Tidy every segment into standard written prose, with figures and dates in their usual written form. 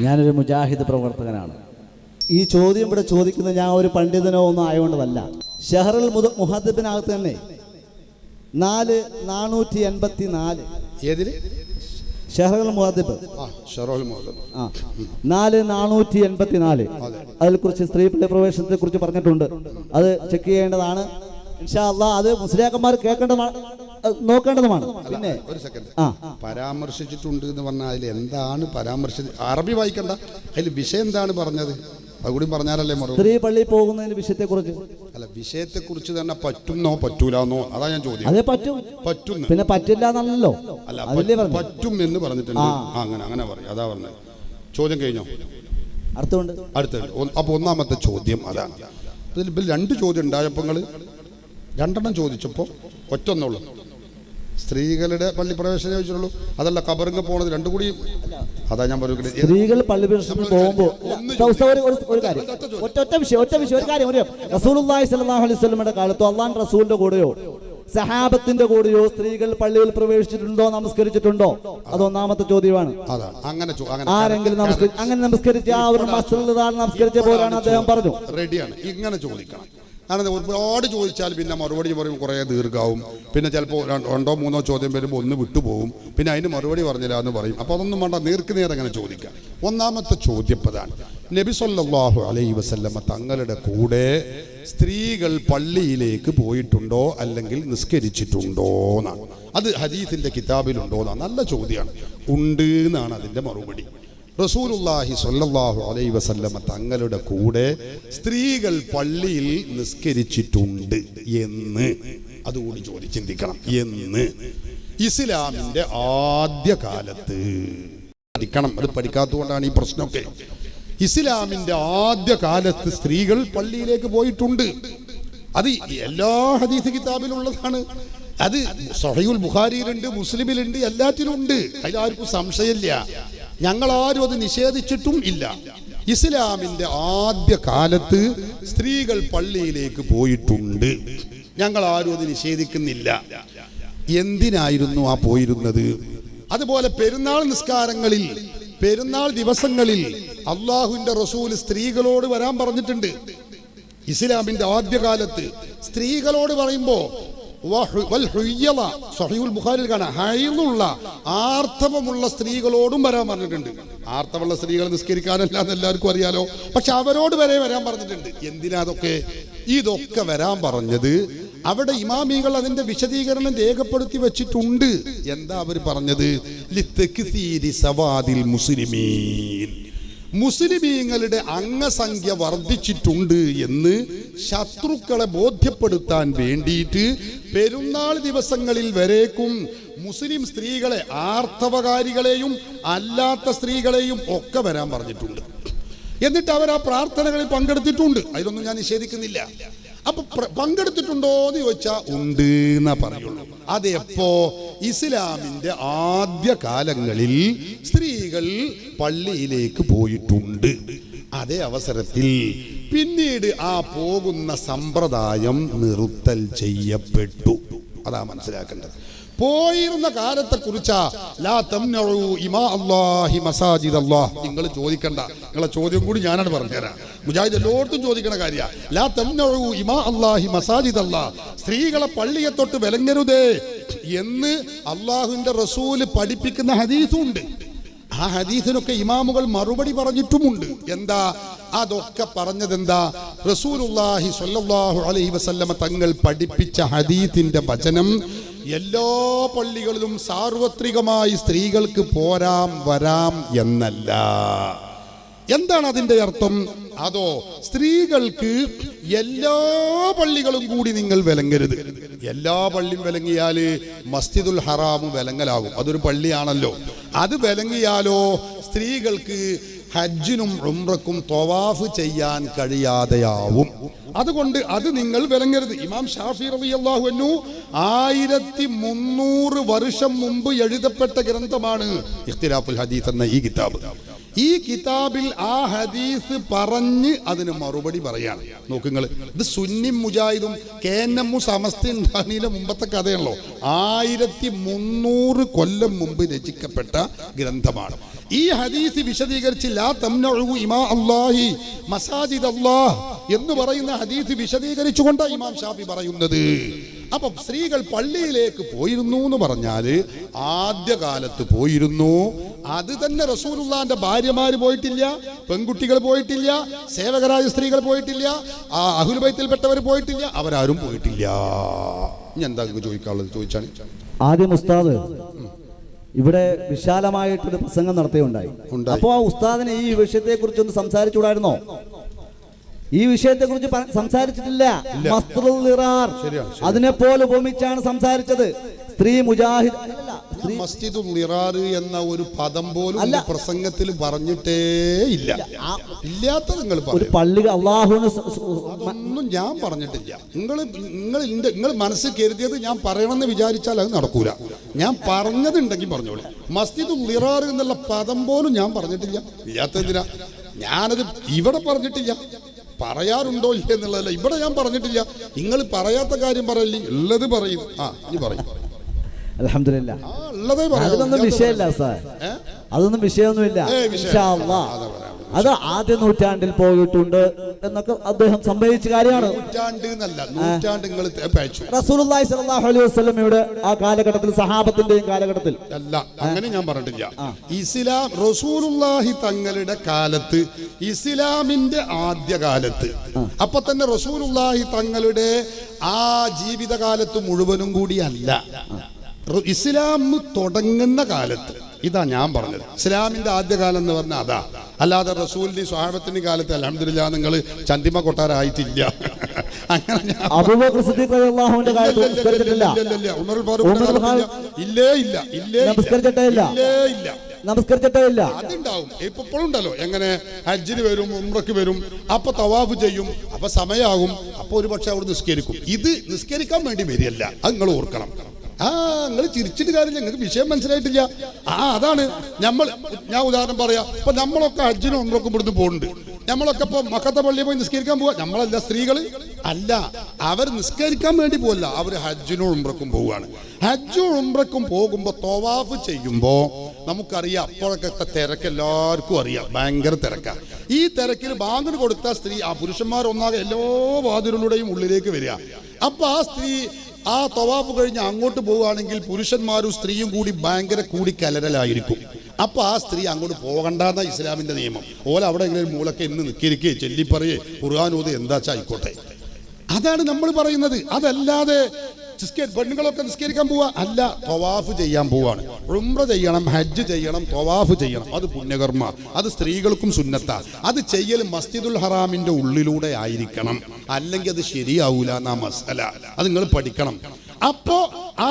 ഞാനൊരു മുജാഹിദ് പ്രവർത്തകനാണ്. ഈ ചോദ്യം ഇവിടെ ചോദിക്കുന്നത് ഞാൻ ഒരു പണ്ഡിതനോ ഒന്നും ആയതുകൊണ്ടല്ല. ഷഹറുൽ മുഹദ്ദിബിനകത്ത് തന്നെ 484 ഏതിൽ ഷഹറുൽ മുഹദ്ദിബ് 484 അതിനെക്കുറിച്ച് സ്ത്രീ പള്ളി പ്രവേശനത്തെ കുറിച്ച് പറഞ്ഞിട്ടുണ്ട്. അത് ചെക്ക് ചെയ്യേണ്ടതാണ്. ഇൻഷാ അല്ലാഹ് അത് മുസ്ലിയാക്കന്മാർ കേൾക്കേണ്ടതാണ്, നോക്കേണ്ടതുമാണ്. പിന്നെ ഒരു സെക്കൻഡ്, പരാമർശിച്ചിട്ടുണ്ട് എന്ന് പറഞ്ഞാൽ അതിൽ എന്താണ് പരാമർശിച്ചത്? അറബി വായിക്കണ്ട, അതിൽ വിഷയം എന്താണ് പറഞ്ഞത് അതുകൂടി പറഞ്ഞാലല്ലേ മറുപടി. സ്ത്രീ പള്ളിയിൽ പോകുന്നതിന്റെ വിഷയത്തെക്കുറിച്ച് അല്ല, വിഷയത്തെക്കുറിച്ച് തന്നെ പറ്റുന്നോ പറ്റൂലെന്നോ അതാ ഞാൻ ചോദ്യം. അതേ പറ്റും, പിന്നെ പറ്റില്ല എന്നല്ലോ. അല്ല, പറ്റും എന്ന് പറഞ്ഞിട്ടുണ്ട്. അങ്ങനെ പറയും, അതാ പറഞ്ഞത്. ചോദ്യം കഴിഞ്ഞോ? അടുത്തുണ്ട്. അപ്പൊ ഒന്നാമത്തെ ചോദ്യം അതാണ്. ഇതിൽ 2 ചോദ്യം ഉണ്ടായപ്പോൾ നിങ്ങൾ 2 ചോദിച്ചപ്പോൾ ഒറ്റൊന്നുള്ളൂ. സ്ത്രീകളുടെ പള്ളി പ്രവേശനം ചോദിച്ചുള്ളൂ, അതല്ല കബറിങ് പോണത് 2 കൂടി. അതാ ഞാൻ പറയുന്നത്, സ്ത്രീകൾ പള്ളി പ്രവേശനത്തിന് പോകുമ്പോൾ ഒരു കാര്യം, ഒറ്റ വിഷയം ഒരു കാര്യം. റസൂലുള്ളാഹി സ്വല്ലല്ലാഹു അലൈഹി വസല്ലമയുടെ കാലത്തോ അല്ലാഹുവിന്റെ റസൂലിന്റെ കൂടെയോ സഹാബത്തിന്റെ കൂടെയോ സ്ത്രീകൾ പള്ളിയിൽ പ്രവേശിച്ചിട്ടുണ്ടോ, നമസ്കരിച്ചിട്ടുണ്ടോ? അതൊന്നാമത്തെ ചോദ്യമാണ്. ആരെങ്കിലും അങ്ങനെ നമസ്കരിച്ച ആ ഒരു നമസ്കരിച്ച പോലാണ് അദ്ദേഹം പറഞ്ഞു. റെഡിയാണ്, ഇങ്ങനെ ചോദിക്കണം. കാരണം ഒരുപാട് ചോദിച്ചാൽ പിന്നെ മറുപടി പറയുമ്പോൾ കുറേ ദീർഘാവും. പിന്നെ ചിലപ്പോൾ 2 3 ചോദ്യം വരുമ്പോൾ ഒന്ന് വിട്ടുപോകും. പിന്നെ അതിന് മറുപടി പറഞ്ഞില്ല എന്ന് പറയും. അപ്പോൾ അതൊന്നും വേണ്ട, നേർക്കുനേർ അങ്ങനെ ചോദിക്കാം. ഒന്നാമത്തെ ചോദ്യം അതാണ്. നബി സല്ലല്ലാഹു അലൈഹി വസല്ലമ തങ്ങളുടെ കൂടെ സ്ത്രീകൾ പള്ളിയിലേക്ക് പോയിട്ടുണ്ടോ അല്ലെങ്കിൽ നിസ്കരിച്ചിട്ടുണ്ടോ എന്നാണ്. അത് ഹദീസിന്റെ കിതാബിലുണ്ടോ എന്നാണ്. നല്ല ചോദ്യമാണ്. ഉണ്ട് എന്നാണ് അതിൻ്റെ മറുപടി. റസൂലുള്ളാഹി സ്വല്ലല്ലാഹു അലൈഹി വസല്ലമ തങ്ങളുടെ കൂടെ സ്ത്രീകൾ പള്ളിയിൽ നിസ്കരിച്ചിട്ടുണ്ട് എന്ന് അതുകൂടി ചിന്തിക്കണം. എന്ന് ഇസ്ലാമിന്റെ ആദ്യ കാലത്ത് പഠിക്കണം. അത് പഠിക്കാത്തതുകൊണ്ടാണ് ഈ പ്രശ്നമൊക്കെ. ഇസ്ലാമിന്റെ ആദ്യ കാലത്ത് സ്ത്രീകൾ പള്ളിയിലേക്ക് പോയിട്ടുണ്ട്. അത് എല്ലാ ഹദീസ് കിതാബിലുള്ളതാണ്. അത് സഹീഹുൽ ബുഖാരിയിലുണ്ട്, മുസ്ലിമിലുണ്ട്, എല്ലാറ്റിലും ഉണ്ട്. അതിലാർക്കും സംശയമില്ല. ഞങ്ങളാരും അത് നിഷേധിച്ചിട്ടും ഇല്ല. ഇസ്ലാമിന്റെ ആദ്യ കാലത്ത് സ്ത്രീകൾ പള്ളിയിലേക്ക് പോയിട്ടുണ്ട്. ഞങ്ങളാരും അത് നിഷേധിക്കുന്നില്ല. എന്തിനായിരുന്നു ആ പോയിരുന്നത്? അതുപോലെ പെരുന്നാൾ നിസ്കാരങ്ങളിൽ, പെരുന്നാൾ ദിവസങ്ങളിൽ അള്ളാഹുവിന്റെ റസൂൽ സ്ത്രീകളോട് വരാൻ പറഞ്ഞിട്ടുണ്ട്. ഇസ്ലാമിന്റെ ആദ്യകാലത്ത് സ്ത്രീകളോട് പറയുമ്പോ ഹൈലുള്ള ആർത്തവമുള്ള സ്ത്രീകളോടും വരാൻ പറഞ്ഞിട്ടുണ്ട്. ആർത്തവമുള്ള സ്ത്രീകൾ നിസ്കരിക്കാനല്ല എന്ന് എല്ലാവർക്കും അറിയാലോ. പക്ഷെ അവരോട് വരെ വരാൻ പറഞ്ഞിട്ടുണ്ട്. എന്തിനാ ഇതൊക്കെ വരാൻ പറഞ്ഞത്? അവിടെ ഇമാമികൾ അതിന്റെ വിശദീകരണം രേഖപ്പെടുത്തി വെച്ചിട്ടുണ്ട്. എന്താ അവർ പറഞ്ഞത്? മുസ്ലിമീങ്ങളുടെ അംഗസംഖ്യ വർദ്ധിച്ചിട്ടുണ്ട് എന്ന് ശത്രുക്കളെ ബോധ്യപ്പെടുത്താൻ വേണ്ടിയിട്ട് പെരുന്നാൾ ദിവസങ്ങളിൽ വരേക്കും മുസ്ലിം സ്ത്രീകളെ, ആർത്തവകാരികളെയും അല്ലാത്ത സ്ത്രീകളെയും ഒക്കെ വരാൻ പറഞ്ഞിട്ടുണ്ട്. എന്നിട്ട് അവർ ആ പ്രാർത്ഥനകളിൽ പങ്കെടുത്തിട്ടുണ്ട്. അതിലൊന്നും ഞാൻ നിഷേധിക്കുന്നില്ല. അപ്പൊ പങ്കെടുത്തിട്ടുണ്ടോ എന്ന് ചോദിച്ചാൽ ഉണ്ട് എന്നാ പറയുള്ളൂ. അതെപ്പോ? ഇസ്ലാമിന്റെ ആദ്യ കാലങ്ങളിൽ സ്ത്രീകൾ പള്ളിയിലേക്ക് പോയിട്ടുണ്ട്. അതേ അവസരത്തിൽ പിന്നീട് ആ പോകുന്ന സമ്പ്രദായം നിർത്തൽ ചെയ്യപ്പെട്ടു. അതാ മനസ്സിലാക്കേണ്ടത്. പോയിരുന്ന കാലത്തെ കുറിച്ചാ നിങ്ങൾ ചോദിക്കണ്ട. നിങ്ങളെ ചോദ്യം കൂടി ഞാനാണ് പറഞ്ഞുതരാം. മുജാഹിദ് എല്ലായിടത്തും ചോദിക്കണ കാര്യമാണ്. ലാ തംനഉ ഇമാ അല്ലാഹി മസാജിദ് അല്ലാഹ്, സ്ത്രീകളെ പള്ളിയെ തൊട്ട് വിലങ്ങരുതേ എന്ന് അള്ളാഹുവിന്റെ റസൂല് പഠിപ്പിക്കുന്ന ഹദീസുണ്ട്. ആ ഹദീസിനൊക്കെ ഇമാമുകൾ മറുപടി പറഞ്ഞിട്ടുമുണ്ട്. എന്താ അതൊക്കെ പറഞ്ഞതെന്താ? റസൂലുള്ളാഹി സ്വല്ലല്ലാഹു അലൈഹി വസല്ലമ തങ്ങൾ പഠിപ്പിച്ച ഹദീസിന്റെ വചനം എല്ലാ പള്ളികളിലും സാർവത്രികമായി സ്ത്രീകൾക്ക് പോരാം വരാം എന്നല്ല. എന്താണ് അതിന്റെ അർത്ഥം? അതോ സ്ത്രീകൾക്ക് എല്ലാ പള്ളികളും കൂടി നിങ്ങൾ വിലങ്ങരുത്. എല്ലാ പള്ളിയും വിലങ്ങിയാല് മസ്ജിദുൽ ഹറാമും വിലങ്ങലാകും. അതൊരു പള്ളിയാണല്ലോ. അത് വിലങ്ങിയാലോ സ്ത്രീകൾക്ക് ഹജ്ജിനും ഉംറക്കും തവാഫ് ചെയ്യാൻ കഴിയാതെയാവും. അതുകൊണ്ട് അത് നിങ്ങൾ വിലങ്ങരുത്. ഇമാം ഷാഫി റളിയല്ലാഹു അൻഹു 1300 വർഷം മുമ്പ് എഴുതപ്പെട്ട ഗ്രന്ഥമാണ് ഇഖ്തിലാഫുൽ ഹദീസ് എന്ന ഈ കിതാബ്. ഈ കിതാബിൽ ആ ഹദീസ് പറഞ്ഞ് അതിന് മറുപടി പറയാണ്. നോക്കുങ്ങൾ, ഇത് സുന്നി മുജാഹിദും കേന്നമ്മു സമസ്ത ഉണ്ടാകുന്നതിന്റെ മുമ്പത്തെ കഥയാണല്ലോ. 1300 കൊല്ലം മുമ്പ് രചിക്കപ്പെട്ട ഗ്രന്ഥമാണ്. ഈ ഹദീസ് വിശദീകരിച്ച് ലാ തംനഉ ഇമാ അല്ലാഹി മസാജിദ് അല്ലാഹ് എന്ന് പറയുന്ന ഹദീസ് വിശദീകരിച്ചുകൊണ്ടാണ് ഇമാം ഷാഫി പറയുന്നത്. അപ്പം സ്ത്രീകൾ പള്ളിയിലേക്ക് പോയിരുന്നു എന്ന് പറഞ്ഞാല് ആദ്യകാലത്ത് പോയിരുന്നു. അത് തന്നെ റസൂലുള്ളാഹിന്റെ ഭാര്യമാര് പോയിട്ടില്ല, പെൺകുട്ടികൾ പോയിട്ടില്ല, സേവകരായ സ്ത്രീകൾ പോയിട്ടില്ല, ആ അഹ്ലുൽ ബൈത്തിൽപ്പെട്ടവർ പോയിട്ടില്ല, അവരാരും പോയിട്ടില്ല. ഇനി എന്താ ചോദിക്കാനുള്ളത് ചോദിച്ചാണ്. ആദ്യം ഉസ്താദ് ഇവിടെ വിശാലമായിട്ടൊരു പ്രസംഗം നടത്തുകയുണ്ടായി. അപ്പോ ആ ഉസ്താദിന് ഈ വിഷയത്തെ കുറിച്ചൊന്ന് സംസാരിച്ചുകൂടായിരുന്നോ? ഈ വിഷയത്തെ കുറിച്ച് സംസാരിച്ചിട്ടില്ല. അതിനെ പോലെ ഉപമിച്ചാണ് സംസാരിച്ചത്. സ്ത്രീ മുജാഹിദ് മസ്ജിദുൽ നിറാർ എന്ന ഒരു പദം പോലും പ്രസംഗത്തിൽ പറഞ്ഞിട്ടേ ഇല്ല. ഇല്ലാത്ത നിങ്ങൾ പള്ളി അള്ളാഹുവിന് ഒന്നും ഞാൻ പറഞ്ഞിട്ടില്ല. നിങ്ങൾ മനസ്സിൽ കരുതിയത് ഞാൻ പറയണമെന്ന് വിചാരിച്ചാൽ അത് നടക്കൂല. ഞാൻ പറഞ്ഞതുണ്ടെങ്കിൽ പറഞ്ഞോളൂ. മസ്ജിദുൽ നിറാർ എന്നുള്ള പദം പോലും ഞാൻ പറഞ്ഞിട്ടില്ല. ഇല്ലാത്തതിനാ ഞാനത് ഇവിടെ പറഞ്ഞിട്ടില്ല. പറയാറുണ്ടോ ഇല്ല എന്നുള്ളതല്ല, ഇവിടെ ഞാൻ പറഞ്ഞിട്ടില്ല. നിങ്ങൾ പറയാത്ത കാര്യം പറയല്ലേ, ഉള്ളത് പറയും. ഇനി പറയും. അൽഹംദുലില്ലാ, അതൊന്നും വിഷയമല്ല സാർ, അതൊന്നും വിഷയമൊന്നുമില്ല. ഇൻഷാ അല്ലാഹ് അത് ആദ്യ നൂറ്റാണ്ടിൽ പോയിട്ടുണ്ട് എന്നൊക്കെ അദ്ദേഹം സംഭവിച്ച കാര്യമാണ്. റസൂലുള്ളാഹി സ്വല്ലല്ലാഹു അലൈഹി വസല്ലമയുടെ ആ കാലഘട്ടത്തിൽ, സഹാബത്തിന്റെയും കാലഘട്ടത്തിൽ അല്ല, അങ്ങനെ ഞാൻ പറഞ്ഞിട്ടില്ല. ഇസ്ലാം റസൂലുള്ളാഹി തങ്ങളുടെ കാലത്ത്, ഇസ്ലാമിന്റെ ആദ്യകാലത്ത്, അപ്പൊ തന്നെ റസൂലുള്ളാഹി തങ്ങളുടെ ആ ജീവിതകാലത്ത് മുഴുവനും കൂടി അല്ല, ഇസ്ലാം തുടങ്ങുന്ന കാലത്ത്. ഇതാ ഞാൻ പറഞ്ഞത്. ഇസ്ലാമിന്റെ ആദ്യകാലം എന്ന് പറഞ്ഞാൽ അതാ. അല്ലാതെ റസൂലിന്റെ സ്വഹാബത്തിന്റെ കാലത്ത് അൽഹംദുലില്ലാഹ് നിങ്ങൾ ചന്തിമ കൊട്ടാരായിട്ടില്ല. അങ്ങനെ നമസ്കരിച്ചിട്ടില്ല. അതുണ്ടാവും, ഇപ്പോഴും ഉണ്ടല്ലോ. എങ്ങനെ ഹജ്ജിന് വരും, ഉംറയ്ക്ക് വരും, അപ്പൊ തവാഫ് ചെയ്യും, അപ്പൊ സമയാകും, അപ്പൊ ഒരു പക്ഷെ അവിടെ നിസ്കരിക്കും. ഇത് നിസ്കരിക്കാൻ വേണ്ടി വരികയല്ല, അത് നിങ്ങൾ ഓർക്കണം. നിങ്ങൾ ചിരിച്ചിട്ട് കാര്യമില്ല, നിങ്ങൾക്ക് വിഷയം മനസ്സിലായിട്ടില്ല. അതാണ് ഞാൻ ഉദാഹരണം പറയാം. ഇപ്പൊ നമ്മളൊക്കെ ഹജ്ജിനും ഉംറയ്ക്കും ഇവിടുന്ന് പോകുന്നുണ്ട്. നമ്മളൊക്കെ ഇപ്പൊ മക്കത്തെ പള്ളിയിൽ പോയി നിസ്കരിക്കാൻ പോവാ. നമ്മളല്ല, സ്ത്രീകൾ അല്ല, അവർ നിസ്കരിക്കാൻ വേണ്ടി പോവല്ല, അവർ ഹജ്ജിനും ഉംറയ്ക്കും പോവുകയാണ്. ഹജ്ജും ഉംറയ്ക്കും പോകുമ്പോ തവാഫ് ചെയ്യുമ്പോ നമുക്കറിയാം, അപ്പോഴൊക്കെ തിരക്ക് എല്ലാവർക്കും അറിയാം, ഭയങ്കര തിരക്കാ. ഈ തിരക്കിൽ ബാങ്കിന് കൊടുത്ത സ്ത്രീ, പുരുഷന്മാരൊന്നാകെ എല്ലാ വാതിലുകളുടെയും ഉള്ളിലേക്ക് വരിക. അപ്പൊ ആ സ്ത്രീ ആ തവാഫ് കഴിഞ്ഞ് അങ്ങോട്ട് പോവുകയാണെങ്കിൽ പുരുഷന്മാരും സ്ത്രീയും കൂടി ഭയങ്കര കൂടി കലരലായിരിക്കും. അപ്പൊ ആ സ്ത്രീ അങ്ങോട്ട് പോകണ്ടെന്ന ഇസ്ലാമിന്റെ നിയമം. ഓല അവിടെ എങ്ങനെ മൂലൊക്കെ ഇന്ന് നിൽക്കിരിക്കേ, ചെല്ലിപ്പറയേ, ഖുർആൻ ഓതി, എന്താച്ചാ ആയിക്കോട്ടെ. അതാണ് നമ്മൾ പറയുന്നത്. അതല്ലാതെ പെണ്ണുങ്ങളൊക്കെ നിസ്കരിക്കാൻ പോവാ അല്ല, തവാഫ് ചെയ്യാൻ പോവാണ്. ഉംറ ചെയ്യണം, ഹജ്ജ് ചെയ്യണം, തവാഫ് ചെയ്യണം. അത് പുണ്യകർമ്മ, അത് സ്ത്രീകൾക്കും സുന്നത്താ. അത് ചെയ്യൽ മസ്ജിദുൽ ഹറാമിന്റെ ഉള്ളിലൂടെ ആയിരിക്കണം, അല്ലെങ്കിൽ അത് ശരിയാവൂല എന്നാ മസല. അത് നിങ്ങൾ പഠിക്കണം. അപ്പോ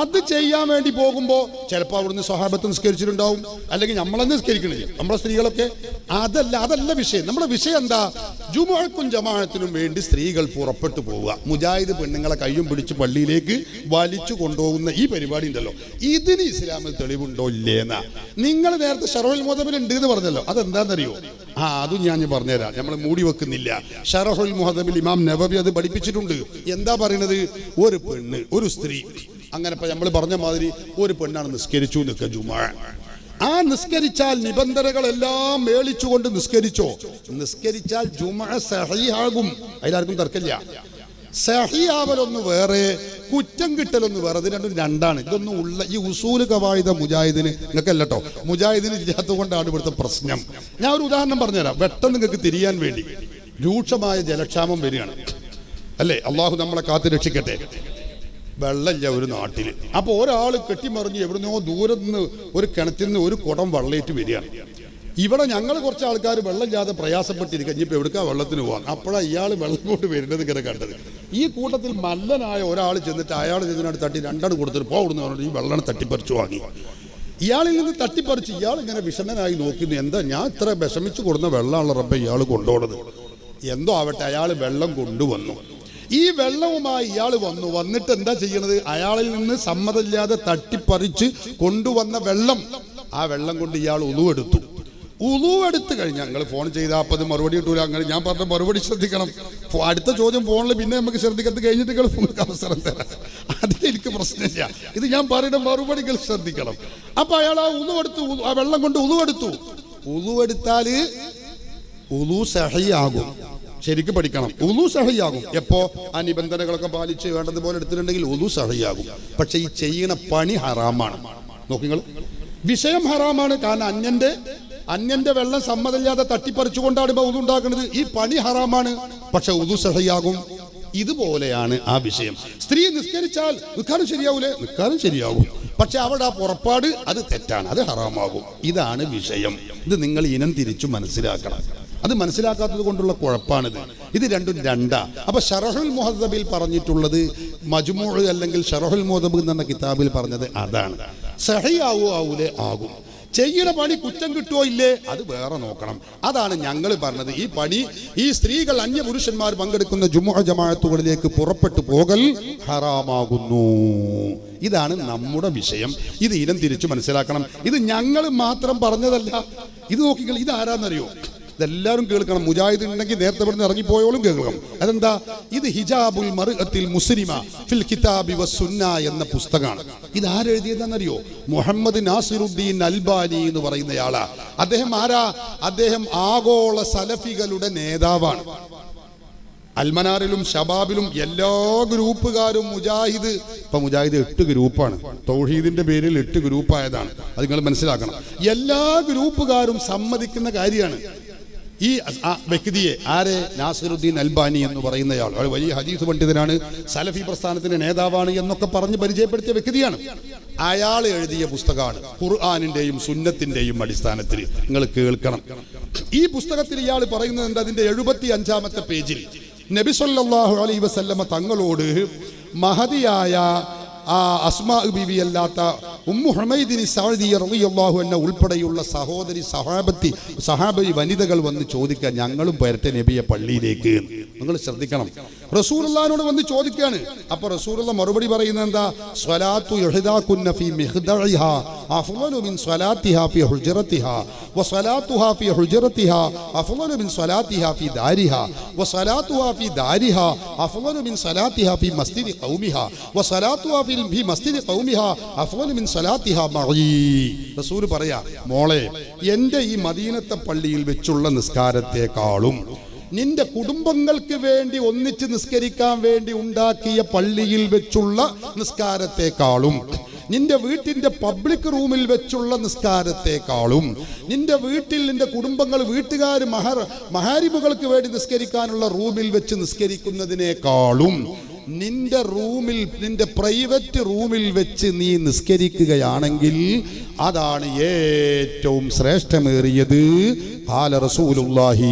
അത് ചെയ്യാൻ വേണ്ടി പോകുമ്പോ ചിലപ്പോ അവിടുന്ന് സ്വഹാബത്ത് നിസ്കരിച്ചിട്ടുണ്ടാവും, അല്ലെങ്കിൽ നമ്മളെന്ന് നിസ്കരിക്കണില്ല, നമ്മളെ സ്ത്രീകളൊക്കെ. അതല്ല വിഷയം. നമ്മുടെ വിഷയം എന്താ? ജുമുഅക്കും ജമാഅത്തിനും വേണ്ടി സ്ത്രീകൾ പുറപ്പെട്ടു പോവുക, മുജാഹിദ് പെണ്ണുങ്ങളെ കയ്യും പിടിച്ച് പള്ളിയിലേക്ക് വലിച്ചു കൊണ്ടുപോകുന്ന ഈ പരിപാടി ഉണ്ടല്ലോ, ഇതിന് ഇസ്ലാമിൽ തെളിവുണ്ടോ ഇല്ലേന്നാ. നിങ്ങൾ നേരത്തെ ശറഹുൽ മുഹദബിൽ ഉണ്ട് എന്ന് പറഞ്ഞല്ലോ, അതെന്താണെന്നറിയോ? അതും ഞാൻ പറഞ്ഞുതരാം, നമ്മൾ മൂടി വെക്കുന്നില്ല. ശറഹുൽ മുഹദബിൽ ഇമാം നവവി അത് പഠിപ്പിച്ചിട്ടുണ്ട്. എന്താ പറയുന്നത്? ഒരു പെണ്ണ്, ഒരു സ്ത്രീ, അങ്ങനെ ഇപ്പൊ നമ്മൾ പറഞ്ഞ മാതിരി ഒരു പെണ്ണാണ് നിസ്കരിച്ചു നിൽക്കുക ജുമുഅ. ആ നിസ്കരിച്ചാൽ നിബന്ധനകളെല്ലാം മേളിച്ചുകൊണ്ട് നിസ്കരിച്ചോ, നിസ്കരിച്ചാൽ ജുമുഅ സഹീഹാകും. അതിലാർക്കും തർക്കമില്ല. സഹീഹാവലൊന്ന് വേറെ, കുറ്റം കിട്ടലൊന്ന് വേറെ. ഇത് രണ്ടാണ്. ഇതൊന്നും ഉള്ള ഈ ഉസൂല് ഖവായിദ മുജാഹിദിന് നിങ്ങൾക്കല്ലോ, മുജാഹിദിന് ഇല്ലാത്തത് കൊണ്ടാണ് ഇവിടുത്തെ പ്രശ്നം. ഞാൻ ഒരു ഉദാഹരണം പറഞ്ഞുതരാം, പെട്ടെന്ന് നിങ്ങൾക്ക് തിരിയാൻ വേണ്ടി. രൂക്ഷമായ ജലക്ഷാമം വരികയാണ് അല്ലേ, അള്ളാഹു നമ്മളെ കാത്തു രക്ഷിക്കട്ടെ. വെള്ളമില്ല ഒരു നാട്ടിൽ. അപ്പോൾ ഒരാൾ കെട്ടിമറിഞ്ഞ് എവിടുന്നോ ദൂരത്ത് നിന്ന് ഒരു കിണറ്റിൽ നിന്ന് ഒരു കുടം വെള്ളയിട്ട് വരികയാണ്. ഇവിടെ ഞങ്ങൾ കുറച്ച് ആൾക്കാർ വെള്ളമില്ലാതെ പ്രയാസപ്പെട്ടിരിക്കുക, ഇനിയിപ്പോൾ എവിടുക്കാ വെള്ളത്തിന് പോകാൻ. അപ്പോഴാണ് ഇയാൾ വെള്ളം കൊണ്ട് വരുന്നത് ഇങ്ങനെ കണ്ടത്. ഈ കൂട്ടത്തിൽ മല്ലനായ ഒരാൾ ചെന്നിട്ട് അയാൾ ചെന്നിട്ട് തട്ടി രണ്ടാണ് കൊടുത്തിട്ട് പോകുന്നു പറഞ്ഞിട്ട് ഈ വെള്ളം തട്ടിപ്പറിച്ചു വാങ്ങി. ഇയാളിൽ നിന്ന് തട്ടിപ്പറിച്ച് ഇയാൾ ഇങ്ങനെ വിഷമനായി നോക്കുന്നു. എന്താ ഞാൻ ഇത്ര വിഷമിച്ച് കൊടുന്ന വെള്ളമുള്ള റബ്ബെ ഇയാൾ കൊണ്ടുപോകുന്നത്. എന്തോ ആവട്ടെ, അയാൾ വെള്ളം കൊണ്ടുവന്നു. ഈ വെള്ളവുമായി ഇയാൾ വന്നിട്ട് എന്താ ചെയ്യണത്? അയാളിൽ നിന്ന് സമ്മതമില്ലാതെ തട്ടിപ്പറിച്ച് കൊണ്ടുവന്ന വെള്ളം, ആ വെള്ളം കൊണ്ട് ഇയാൾ ഉളു എടുത്തു. ഉളു എടുത്ത് കഴിഞ്ഞാൽ നിങ്ങൾ ഫോൺ ചെയ്താൽ അപ്പം അത് മറുപടി കിട്ടൂല. അങ്ങനെ ഞാൻ പറഞ്ഞ മറുപടി ശ്രദ്ധിക്കണം. അടുത്ത ചോദ്യം ഫോണിൽ പിന്നെ നമുക്ക് ശ്രദ്ധിക്കത്ത് കഴിഞ്ഞിട്ട് നിങ്ങൾ ഫോണിൽ അവസരം തരാം. അതിലെനിക്ക് പ്രശ്നമില്ല. ഇത് ഞാൻ പറയുന്ന മറുപടികൾ ശ്രദ്ധിക്കണം. അപ്പൊ അയാൾ ആ ഉളു എടുത്തു, ആ വെള്ളം കൊണ്ട് ഉളു എടുത്തു. ഉളു എടുത്താൽ ഉളു സഹിയാകും. ശരിക്കും പഠിക്കണം. ഉളു സഹിയാകും എപ്പോ ആ നിബന്ധനകളൊക്കെ പാലിച്ച് വേണ്ടതുപോലെ എടുത്തിട്ടുണ്ടെങ്കിൽ ഉളു സഹിയാകും. പക്ഷെ ഈ ചെയ്യുന്ന പണി ഹറാമാണ്. നോക്കിങ്ങൾ, വിഷയം ഹറാമാണ്. കാരണം അന്യന്റെ വെള്ളം സമ്മതമില്ലാതെ തട്ടിപ്പറിച്ചുകൊണ്ടാണ് ഇപ്പൊ ഉളു ഉണ്ടാക്കുന്നത്. ഈ പണി ഹറാമാണ്, പക്ഷെ ഉളു സഹിയാകും. ഇതുപോലെയാണ് ആ വിഷയം. സ്ത്രീ നിസ്കരിച്ചാൽ നിൽക്കാനും ശരിയാവൂലേ? നിൽക്കാനും ശരിയാകും. പക്ഷെ അവിടെ ആ പുറപ്പാട് അത് തെറ്റാണ്, അത് ഹറാമാകും. ഇതാണ് വിഷയം. ഇത് നിങ്ങൾ ഇനം തിരിച്ചു മനസ്സിലാക്കണം. അത് മനസ്സിലാക്കാത്തത് കൊണ്ടുള്ള കുഴപ്പമാണിത്. ഇത് രണ്ടും രണ്ടാ. അപ്പൊ ഷറഹുൽ മുഹദ്ദബിൽ പറഞ്ഞിട്ടുള്ളത്, മജ്മൂ അല്ലെങ്കിൽ ഷറഹുൽ മുഹദ്ദബ് എന്ന കിതാബിൽ പറഞ്ഞത് അതാണ്. സഹിയാവോ ആവൂലേ? ആകും. ചെയ്യുന്ന പണി കുറ്റം കിട്ടുമോ ഇല്ലേ? അത് വേറെ നോക്കണം. അതാണ് ഞങ്ങൾ പറഞ്ഞത്. ഈ പണി ഈ സ്ത്രീകൾ അന്യ പുരുഷന്മാർ പങ്കെടുക്കുന്ന ജുമുഅ ജമാഅത്തുകളിലേക്ക് പുറപ്പെട്ടു പോകൽ ഹറാമാകുന്നു. ഇതാണ് നമ്മുടെ വിഷയം. ഇത് ഇനം തിരിച്ചു മനസ്സിലാക്കണം. ഇത് ഞങ്ങൾ മാത്രം പറഞ്ഞതല്ല. ഇത് നോക്കിക്കൾ, ഇത് ആരാന്നറിയോ? ഇതെല്ലാവരും കേൾക്കണം. മുജാഹിദ് ഉണ്ടെങ്കിൽ നേരത്തെ ഇവിടുന്ന് ഇറങ്ങിപ്പോയോളും കേൾക്കണം. അതെന്താ? ഇത് ഹിജാബുൽ മർഅത്തിൽ മുസ്ലിമ ഫിൽ കിതാബി വസ്സുന്ന എന്ന പുസ്തകമാണ്. ഇത് ആരെഴുതിയതെന്നറിയോ? മുഹമ്മദ് നാസിറുദ്ദീൻ അൽബാനി എന്ന് പറയുന്നയാളാ. അദ്ദേഹം ആരാ? അദ്ദേഹം ആഗോള സലഫികളുടെ നേതാവാണ്. അൽമനാറിലും ഷബാബിലും എല്ലാ ഗ്രൂപ്പുകാരും മുജാഹിദ്, ഇപ്പൊ മുജാഹിദ് 8 ഗ്രൂപ്പാണ്. തൗഹീദിന്റെ പേരിൽ 8 ഗ്രൂപ്പായതാണ്. അത് നിങ്ങൾ മനസ്സിലാക്കണം. എല്ലാ ഗ്രൂപ്പുകാരും സമ്മതിക്കുന്ന കാര്യമാണ്. ഈ വ്യക്തിയെ ആരെ? നാസിറുദ്ദീൻ അൽബാനി എന്ന് പറയുന്നയാൾ വലിയ ഹദീസ് പണ്ഡിതനാണ്, സലഫി പ്രസ്ഥാനത്തിന്റെ നേതാവാണ് എന്നൊക്കെ പറഞ്ഞ് പരിചയപ്പെടുത്തിയ വ്യക്തിയാണ്. അയാൾ എഴുതിയ പുസ്തകമാണ് ഖുർആനിന്റെയും സുന്നത്തിന്റെയും അടിസ്ഥാനത്തിൽ. നിങ്ങൾ കേൾക്കണം. ഈ പുസ്തകത്തിൽ ഇയാൾ പറയുന്നത് എന്താ? അതിന്റെ 75-ാമത്തെ പേജിൽ നബി സല്ലല്ലാഹു അലൈഹി വസല്ലമ തങ്ങളോട് മഹദിയായ ആ അസ്മാ ബീവി അല്ലാത്ത ഉമ്മു ഹുമൈദിൻ സഅദി റളിയല്ലാഹു അൻഹ ഉൾപ്പെടെയുള്ള സഹോദരി സഹാബി വനിതകൾ വന്ന് ചോദിക്കുക, ഞങ്ങളും വരട്ടെ നബിയെ പള്ളിയിലേക്ക്. നിങ്ങൾ ശ്രദ്ധിക്കണം. റസൂലുള്ളാഹിനോട് വന്ന് ചോദിക്കുകയാണ്. അപ്പൊ റസൂലുള്ള മറുപടി പറയുന്നത് എന്താ? സ്വലാത്തു യഹ്ദാകുന്ന ഫീ മിഖ്ദഇഹാ അഫ്ളലു മിൻ സ്വലാത്തിഹാ ഫീ ഹുജ്റതിഹാ വസ്വലാത്തുഹാ ഫീ ഹുജ്റതിഹാ അഫ്ളലു മിൻ സ്വലാത്തിഹാ ഫീ ദാരിഹാ വസ്വലാത്തുഹാ ഫീ ദാരിഹാ അഫ്ളലു മിൻ സ്വലാത്തിഹാ ഫീ മസ്ജിദി ഖൗമിഹാ വസ്വലാത്തുഹാ ഫീ മസ്ജിദി ഖൗമിഹാ അഫ്ളലു മിൻ സ്വലാത്തിഹാ മഈ. റസൂൽ പറയാ, മോളെ, എൻ്റെ ഈ മദീനത്തെ പള്ളിയിൽ വെച്ചുള്ള നിസ്കാരത്തെക്കാളും നിന്റെ കുടുംബങ്ങൾക്ക് വേണ്ടി ഒന്നിച്ച് നിസ്കരിക്കാൻ വേണ്ടി ഉണ്ടാക്കിയ പള്ളിയിൽ വെച്ചുള്ള നിസ്കാരത്തെക്കാളും നിന്റെ വീട്ടിന്റെ പബ്ലിക് റൂമിൽ വെച്ചുള്ള നിസ്കാരത്തെക്കാളും നിന്റെ വീട്ടിൽ നിന്റെ കുടുംബങ്ങൾ വീട്ടുകാർ മഹാരിമുകൾക്ക് വേണ്ടി നിസ്കരിക്കാനുള്ള റൂമിൽ വെച്ച് നിസ്കരിക്കുന്നതിനേക്കാളും നിന്റെ റൂമിൽ, നിന്റെ പ്രൈവറ്റ് റൂമിൽ വെച്ച് നീ നിസ്കരിക്കുകയാണെങ്കിൽ അതാണ് ഏറ്റവും ശ്രേഷ്ഠമേറിയത്. ഖാല റസൂലുള്ളാഹി.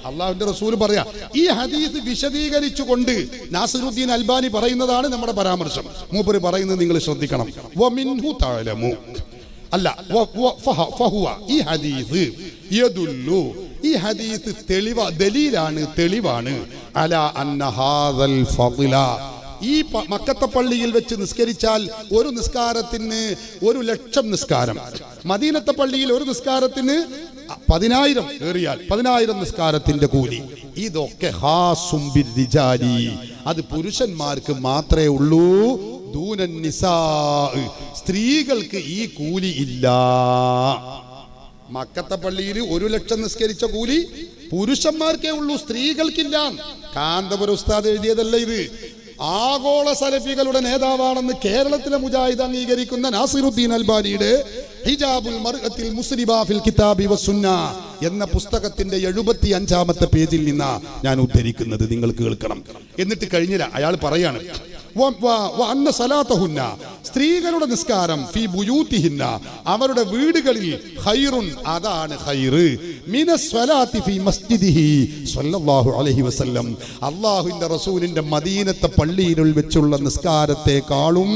അള്ളാഹുവിന്റെ റസൂൽ പറയാ. ഈ ഹദീസ് വിശദീകരിച്ചുകൊണ്ട് നാസിറുദ്ദീൻ അൽബാനി പറയുന്നതാണ് നമ്മുടെ പരാമർശം. മൂപ്പര് പറയുന്നത് നിങ്ങൾ ശ്രദ്ധിക്കണം. വമിൻഹു തഅലമു അല്ല ഫഹുവ. ഈ ഹദീസ് യദുല്ലു, ഈ ഹദീസ് തെളിവാണ് അലാ അന്ന ഹാദൽ ഫളില. ഈ മക്കത്തെ പള്ളിയിൽ വെച്ച് നിസ്കരിച്ചാൽ ഒരു നിസ്കാരത്തിന് 1,00,000 നിസ്കാരം, മദീനത്തെ പള്ളിയിൽ ഒരു നിസ്കാരത്തിന് 10,000 ഏറിയാൽ 10,000 നിസ്കാരത്തിന്റെ കൂലി. ഇതൊക്കെ ഖാസും ബിർരിജാലി, അത് പുരുഷന്മാർക്ക് മാത്രമേ ഉള്ളൂ. ദൂനൻ നിസാ, സ്ത്രീകൾക്ക് ഈ കൂലി ഇല്ല. മക്കത്തെ പള്ളിയിൽ 1,00,000 നിസ്കരിച്ച കൂലി പുരുഷന്മാർക്കേ ഉള്ളൂ, സ്ത്രീകൾക്കില്ല. കാന്തപുര ഉസ്താദ് എഴുതിയതല്ല ഇത്. ആഗോള സലഫികളുടെ നേതാവാണെന്ന് കേരളത്തിലെ മുജാഹിദ് അംഗീകരിക്കുന്ന നാസിറുദ്ദീൻ അൽബാനിയുടെ ഹിജാബുൽ മർഅത്തിൽ മുസ്ലിമ ഫിൽ കിതാബി വസ്സുന്ന എന്ന പുസ്തകത്തിന്റെ 75-ാമത്തെ പേജിൽ നിന്നാ ഞാൻ ഉദ്ധരിക്കുന്നത്. നിങ്ങൾ കേൾക്കണം. എന്നിട്ട് കഴിഞ്ഞില്ല, അയാൾ പറയാണ്, സ്ത്രീകളുടെ നിസ്കാരം ഫീ ബുയൂതിഹിന്ന, അവരുടെ വീടുകളിൽ ഖൈറുൻ, അതാണ് ഖൈറ്, മിനസ്വലാത്തി ഫീ മസ്ജിദിഹി സ്വല്ലല്ലാഹു അലൈഹി വസല്ലം, അല്ലാഹുവിന്റെ റസൂലിന്റെ മദീനത്തെ പള്ളിയിൽ വെച്ചുള്ള നിസ്കാരത്തെക്കാളും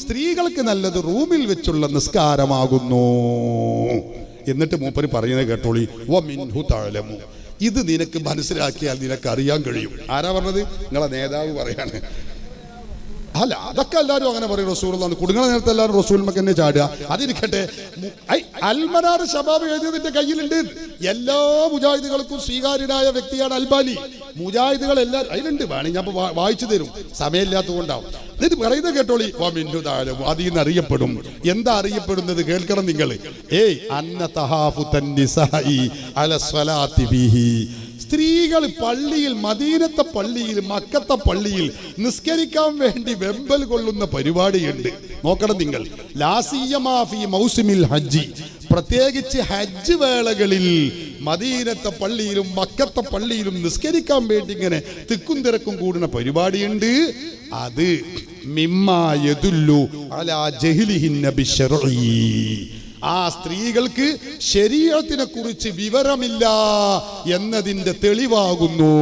സ്ത്രീകൾക്ക് നല്ലത് റൂമിൽ വെച്ചുള്ള നിസ്കാരമാകുന്നു. എന്നിട്ട് മൂപ്പര് പറയുന്നത് കേട്ടോളി, വമിൻഹു തഅലമു. ഇത് നിനക്ക് മനസ്സിലാക്കിയാൽ നിനക്ക് അറിയാൻ കഴിയും. ആരാ പറഞ്ഞത്? നിങ്ങളെ നേതാവ് പറയാണ്. അല്ല, അതൊക്കെ എല്ലാവരും അങ്ങനെ പറയും. റസൂലുള്ളാഹി കുടുങ്ങണ നേരത്തെ എല്ലാവരും റസൂലുള്ളാഹിക്ക് തന്നെ ചാടുക. അതിരിക്കട്ടെ, അൽമനാർ ശബാബ് എഴുതിയതിന്റെ കയ്യിലുണ്ട്. എല്ലാ മുജാഹിദുകൾക്കും സ്വീകാര്യനായ വ്യക്തിയാണ് അൽബാനി. മുജാഹിദുകൾ എല്ലാവരും അതിലുണ്ട്. വേണമെങ്കിൽ ഞാൻ വായിച്ചു തരും, സമയമില്ലാത്തത് കൊണ്ടാവും. ഇത് പറയുന്നത് കേട്ടോളി. അതിൽ നിന്ന് അറിയപ്പെടും. എന്താ അറിയപ്പെടുന്നത് കേൾക്കണം നിങ്ങൾ. സ്ത്രീകൾ പള്ളിയിൽ, മദീനത്തെ പള്ളിയിൽ, മക്കത്തെ പള്ളിയിൽ നിസ്കരിക്കാൻ വേണ്ടി വെമ്പൽ കൊള്ളുന്ന പരിപാടിയുണ്ട്. നോക്കണം നിങ്ങൾ. ലാസിയമാ ഫീ മൗസിമിൽ ഹജ്ജി, പ്രത്യേകിച്ച് ഹജ്ജ് വേളകളിൽ മദീനത്തെ പള്ളിയിലും മക്കത്തെ പള്ളിയിലും നിസ്കരിക്കാൻ വേണ്ടി ഇങ്ങനെ തിക്കും തിരക്കും കൂടുന്ന പരിപാടിയുണ്ട്. അത് മിമ്മാ യദുല്ലു അലാ ജഹ്ലിഹിന്ന ബിശ്ശർഇ, ആ സ്ത്രീകൾക്ക് ശരീഅത്തിനെ കുറിച്ച് വിവരമില്ല എന്നതിന്റെ തെളിവാകുന്നു.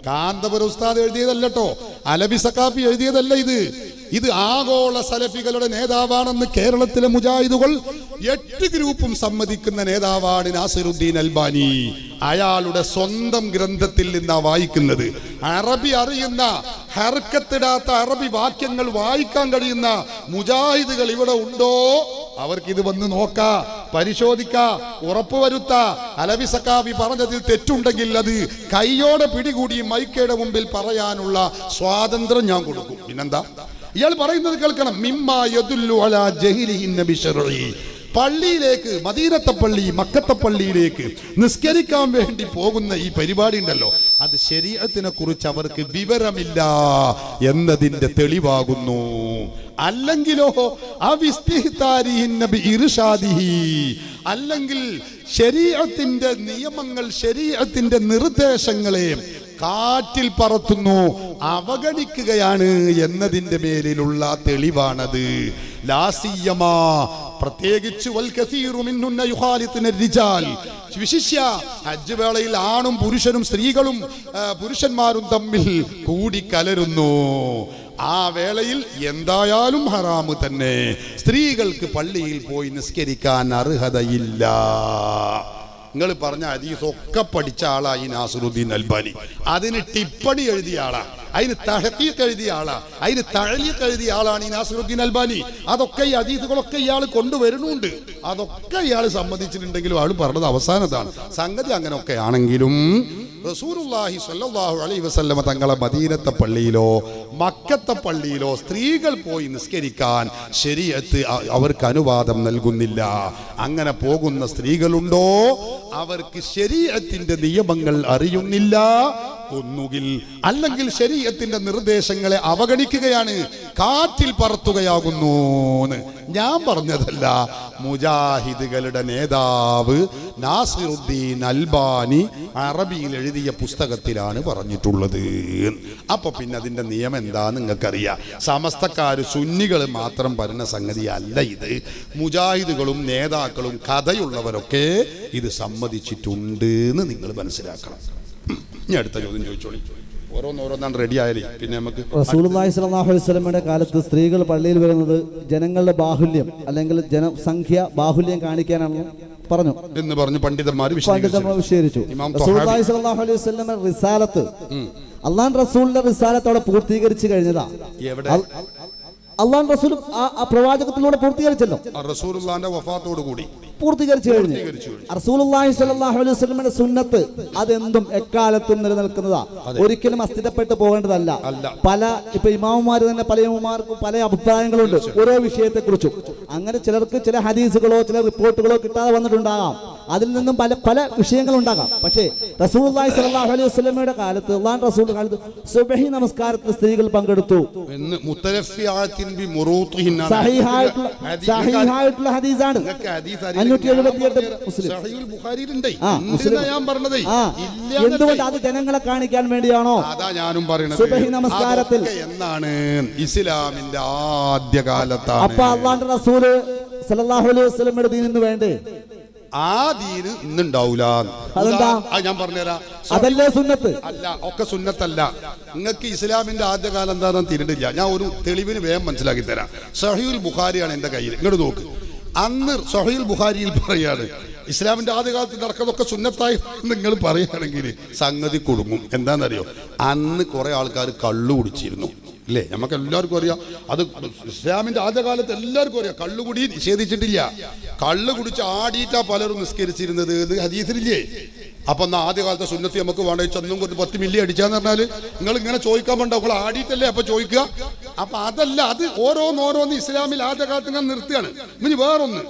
കാന്തപുര ഉസ്താദ് എഴുതിയതല്ലോ, അലബി സഖാഫി എഴുതിയതല്ല ഇത് ആഗോള സലഫികളുടെ നേതാവാണെന്ന് കേരളത്തിലെ മുജാഹിദുകൾ 8 ഗ്രൂപ്പും സമ്മതിക്കുന്ന നേതാവാണ് നാസിറുദ്ദീൻ അൽബാനി. അയാളുടെ സ്വന്തം ഗ്രന്ഥത്തിൽ നിന്നാ വായിക്കുന്നത്. അറബി അറിയുന്ന, ഹർക്കത്തിടാത്ത അറബി വാക്യങ്ങൾ വായിക്കാൻ കഴിയുന്ന മുജാഹിദുകൾ ഇവിടെ ഉണ്ടോ? അവർക്കിത് വന്ന് നോക്കാ, പരിശോധിക്കാ, ഉറപ്പുവരുത്താ. അലവി സഖാഫി പറഞ്ഞതിൽ തെറ്റുണ്ടെങ്കിൽ അത് കൈയോടെ പിടികൂടി മൈക്കയുടെ മുമ്പിൽ പറയാനുള്ള സ്വാതന്ത്ര്യം ഞാൻ കൊടുക്കും. പിന്നെന്താ ഇയാൾ പറയുന്നത് കേൾക്കണം. മിമ്മാ യദുല്ലു അലാ ജഹ്ലിഹിന്ന ബിശ്ശർഇ, പള്ളിയിലേക്ക്, മദീനത്തെ പള്ളി, മക്കത്തെ പള്ളിയിലേക്ക് നിസ്കരിക്കാൻ വേണ്ടി പോകുന്ന ഈ പരിപാടി ഉണ്ടല്ലോ, അത് ശരീഅത്തിനെ കുറിച്ച് അവർക്ക് വിവരമില്ല എന്നതിന്റെ തെളിവാകുന്നു. അല്ലെങ്കിലോ അല്ലെങ്കിൽ ശരീഅത്തിന്റെ നിയമങ്ങൾ, ശരീഅത്തിന്റെ നിർദ്ദേശങ്ങളെ കാറ്റിൽ പറത്തുന്നു, അവഗണിക്കുകയാണ് എന്നതിന്റെ പേരിലുള്ള തെളിവാണത്. ലാസിയമാ, പ്രത്യേകിച്ച് വിശിഷ്യ ഹജ്ജ് വേളയിൽ ആണും പുരുഷനും, സ്ത്രീകളും പുരുഷന്മാരും തമ്മിൽ കൂടിക്കലരുന്നു. ആ വേളയിൽ എന്തായാലും ഹറാമ് തന്നെ. സ്ത്രീകൾക്ക് പള്ളിയിൽ പോയി നിസ്കരിക്കാൻ അർഹതയില്ല. നിങ്ങൾ പറഞ്ഞ ഹദീസ് ഒക്കെ പഠിച്ച ആളാ ഈ നാസിറുദ്ദീൻ അൽബാനി. അതിന് ടിപ്പണി എഴുതിയ ആളാ, അതിന് തഹഖീഖ് എഴുതിയ ആളാ, അതിന് തഅലീഖ് എഴുതിയ ആളാണ് ഈ നാസിറുദ്ദീൻ അൽബാനി. അതൊക്കെ ഈ ഹദീസുകളൊക്കെ ഇയാൾ കൊണ്ടുവരുന്നുണ്ട്. അതൊക്കെ ഇയാൾ സമ്മതിച്ചിട്ടുണ്ടെങ്കിലും ആൾ പറഞ്ഞത് അവസാനത്താണ്. സംഗതി അങ്ങനെയൊക്കെ ആണെങ്കിലും റസൂലുള്ളാഹി സ്വല്ലല്ലാഹു അലൈഹി വസല്ലമ തങ്ങളെ മദീനത്തെ പള്ളിയിലോ മക്കത്തെ പള്ളിയിലോ സ്ത്രീകൾ പോയി നിസ്കരിക്കാൻ ശരീഅത്ത് അവർക്ക് അനുവാദം നൽകുന്നില്ല. അങ്ങനെ പോകുന്ന സ്ത്രീകളുണ്ടോ? അവർക്ക് ശരീഅത്തിന്റെ നിയമങ്ങൾ അറിയുന്നില്ല ഒന്നുകിൽ, അല്ലെങ്കിൽ ശരീഅത്തിന്റെ നിർദ്ദേശങ്ങളെ അവഗണിക്കുകയാണ്, കാറ്റിൽ പറത്തുകയാകുന്നു. ഞാൻ പറഞ്ഞതല്ല, മുജാഹിദുകളുടെ നേതാവ് നാസിറുദ്ദീൻ അൽബാനി അറബിയിൽ എഴുതിയ പുസ്തകത്തിലാണ് പറഞ്ഞിട്ടുള്ളത്. അപ്പൊ പിന്നെ അതിന്റെ നിയമം എന്താ നിങ്ങൾക്കറിയാം. സമസ്തക്കാര് സുന്നികൾ മാത്രം പറയുന്ന സംഗതി അല്ല ഇത്. മുജാഹിദുകളും നേതാക്കളും കഥയുള്ളവരൊക്കെ ഇത് സമ്മതിച്ചിട്ടുണ്ട് എന്ന് നിങ്ങൾ മനസ്സിലാക്കണം. ഇനി അടുത്ത ചോദ്യം ചോദിച്ചോളി. ഓരോന്നോരോന്നാണ് റെഡി ആയാലേ പിന്നെ നമുക്ക്. റസൂലുള്ളാഹി സ്വല്ലല്ലാഹു അലൈഹി വസല്ലമയുടെ കാലത്ത് സ്ത്രീകൾ പള്ളിയിൽ വരുന്നത് ജനങ്ങളുടെ ബാഹുല്യം അല്ലെങ്കിൽ ജനസംഖ്യ ബാഹുല്യം കാണിക്കാനാണ് പറഞ്ഞു എന്ന് പറഞ്ഞു പണ്ഡിതന്മാർ വിശദീകരിച്ചു. റസൂലുള്ളാഹി സ്വല്ലല്ലാഹു അലൈഹി വസല്ലമയുടെ റിസാലത്ത്, അല്ലാഹു റസൂലിന്റെ റിസാലത്തോടെ പൂർത്തീകരിച്ചു കഴിഞ്ഞതാ. അള്ളാഹു റസൂൽ ആ പ്രവാചകത്തിലൂടെ പൂർത്തീകരിച്ചല്ലോ. റസൂലുള്ളാഹിന്റെ വഫാത്തോട് കൂടി പൂർത്തീകരിച്ചു കഴിഞ്ഞു. റസൂലുള്ളാഹി സ്വല്ലല്ലാഹു അലൈഹി വസല്ലമയുടെ സുന്നത്ത് അതെന്തും എക്കാലത്തും നിലനിൽക്കുന്നതാ, ഒരിക്കലും അസ്ഥിരപ്പെട്ടു പോകേണ്ടതല്ല. ഇപ്പൊ ഇമാമുമാര് തന്നെ പല ഇമാമുമാർക്കും പല അഭിപ്രായങ്ങളുണ്ട് ഓരോ വിഷയത്തെ കുറിച്ചും. അങ്ങനെ ചിലർക്ക് ചില ഹദീസുകളോ ചില റിപ്പോർട്ടുകളോ കിട്ടാതെ വന്നിട്ടുണ്ടാകാം. അതിൽ നിന്നും പല വിഷയങ്ങളുണ്ടാകാം. പക്ഷേ റസൂലുള്ളാഹി സ്വല്ലല്ലാഹു അലൈഹി വസല്ലമയുടെ കാലത്ത്, അല്ലാഹു റസൂലിന്റെ കാലത്ത് സുബ്ഹി നമസ്കാരത്തിൽ സ്ത്രീകൾ പങ്കെടുത്തു. സഹീഹായിട്ടുള്ള ഹദീസാണ്. എന്തുകൊണ്ട് അത് ജനങ്ങളെ കാണിക്കാൻ വേണ്ടിയാണോ? അതാ ഞാനും പറയുന്നത്. സുബ്ഹി നമസ്കാരത്തിൽ എന്നാണ് ഇസ്ലാമിന്റെ ആദ്യകാലത്താണ്. അപ്പൊ അല്ലാഹു റസൂൽ സല്ലല്ലാഹു അലൈഹി വസല്ലമയുടെ ദീനിന് വേണ്ടേ? ആ ദീന് ഇന്നുണ്ടാവൂല. ഞാൻ പറഞ്ഞുതരാം. അതല്ലേ സുന്നത്ത്? അല്ല, ഒക്കെ സുന്നത്തല്ല. നിങ്ങൾക്ക് ഇസ്ലാമിന്റെ ആദ്യകാലം എന്താണെന്ന് തിരിഞ്ഞില്ല. ഞാൻ ഒരു തെളിവിന് വേഗം മനസ്സിലാക്കി തരാം. സഹീഹുൽ ബുഖാരിയാണ് എന്റെ കയ്യിൽ. ഇങ്ങോട്ട് നോക്ക്. അന്ന് സഹീഹുൽ ബുഖാരിയിൽ പറയാണ് ഇസ്ലാമിന്റെ ആദ്യകാലത്ത് നടക്കുന്നതൊക്കെ സുന്നത്തായി നിങ്ങൾ പറയുകയാണെങ്കിൽ സംഗതി കുടുങ്ങും. എന്താണെന്നറിയോ? അന്ന് കുറെ ആൾക്കാർ കള്ളു കുടിച്ചിരുന്നു. അല്ലേ? നമുക്ക് എല്ലാവർക്കും അറിയാം. അത് ഇസ്ലാമിന്റെ ആദ്യകാലത്ത് എല്ലാവർക്കും അറിയാം. കള്ളുകുടി നിഷേധിച്ചിട്ടില്ല. കള്ള് കുടിച്ച് ആടിയിട്ടാ പലരും നിസ്കരിച്ചിരുന്നത്. ഇത് ഹദീസിലില്ലേ? അപ്പൊ എന്നാ ആദ്യകാലത്തെ സുന്നത്തി നമുക്ക് വേണ്ട ചെന്നും കുറച്ച് 10 മില്ലി അടിച്ചാന്ന് പറഞ്ഞാല് നിങ്ങൾ ഇങ്ങനെ ചോദിക്കാൻ വേണ്ട, നിങ്ങൾ ആടിയിട്ടല്ലേ അപ്പൊ ചോദിക്കുക. അപ്പൊ അതല്ല, അത് ഓരോന്നോരോന്ന് ഇസ്ലാമിൽ ആദ്യകാലത്ത് ഇങ്ങനെ നിർത്തുകയാണ്. ഇനി വേറൊന്ന്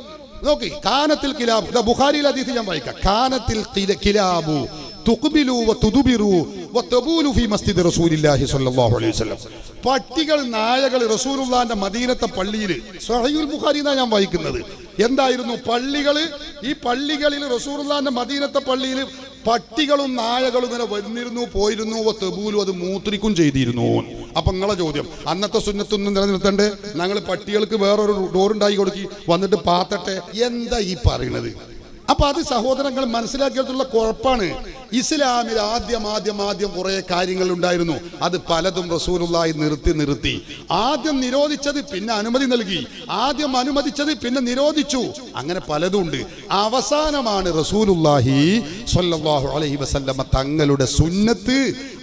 നോക്കി, കാനത്തിൽ കിലാബ്, ബുഖാരിയിൽ ഹദീസ് ഞാൻ വായിക്കാം. കാനത്തിൽ കിലാബു തുഖ്ബിലു വതുദ്ബിറു വതബൂലു ഫീ മസ്ജിദി റസൂലില്ലാഹി സ്വല്ലല്ലാഹു അലൈഹി വസല്ലം. പട്ടികൾ നായകൾ റസൂലുള്ളാഹിന്റെ മദീനത്തെ പള്ളിയിൽ, സ്വഹീഹുൽ ബുഖാരിയിലാണ് ഞാൻ വായിക്കുന്നത്. എന്തായിരുന്നു പള്ളികള്? ഈ പള്ളികളിൽ റസൂലുള്ളാഹിന്റെ മദീനത്തെ പള്ളിയിൽ പട്ടികളും നായകളും ഇങ്ങനെ വന്നിരുന്നു, പോയിരുന്നു. വതബൂലു, അത് മൂത്രിക്കും ചെയ്തിരുന്നു. അപ്പൊ നിങ്ങളെ ചോദ്യം, അന്നത്തെ സുന്നത്തൊന്നും നിലനിർത്തണ്ടേ? ഞങ്ങൾ പട്ടികൾക്ക് വേറൊരു ഡോറുണ്ടാക്കി കൊടുക്കി വന്നിട്ട് പാത്തട്ടെ, എന്താ ഈ പറയുന്നത്? അപ്പൊ അത് സഹോദരങ്ങൾ മനസ്സിലാക്കിയിട്ടുള്ള കുഴപ്പാണ്. ഇസ്ലാമിൽ ആദ്യം കുറെ കാര്യങ്ങൾ ഉണ്ടായിരുന്നു. അത് പലതും റസൂലുള്ളാഹി നിർത്തി. ആദ്യം നിരോധിച്ചത് പിന്നെ അനുമതി നൽകി, ആദ്യം അനുമതിച്ചത് പിന്നെ നിരോധിച്ചു. അങ്ങനെ പലതും ഉണ്ട്. അവസാനമാണ് റസൂലുള്ളാഹി സ്വല്ലല്ലാഹു അലൈഹി വസല്ലമ തങ്ങളുടെ സുന്നത്ത്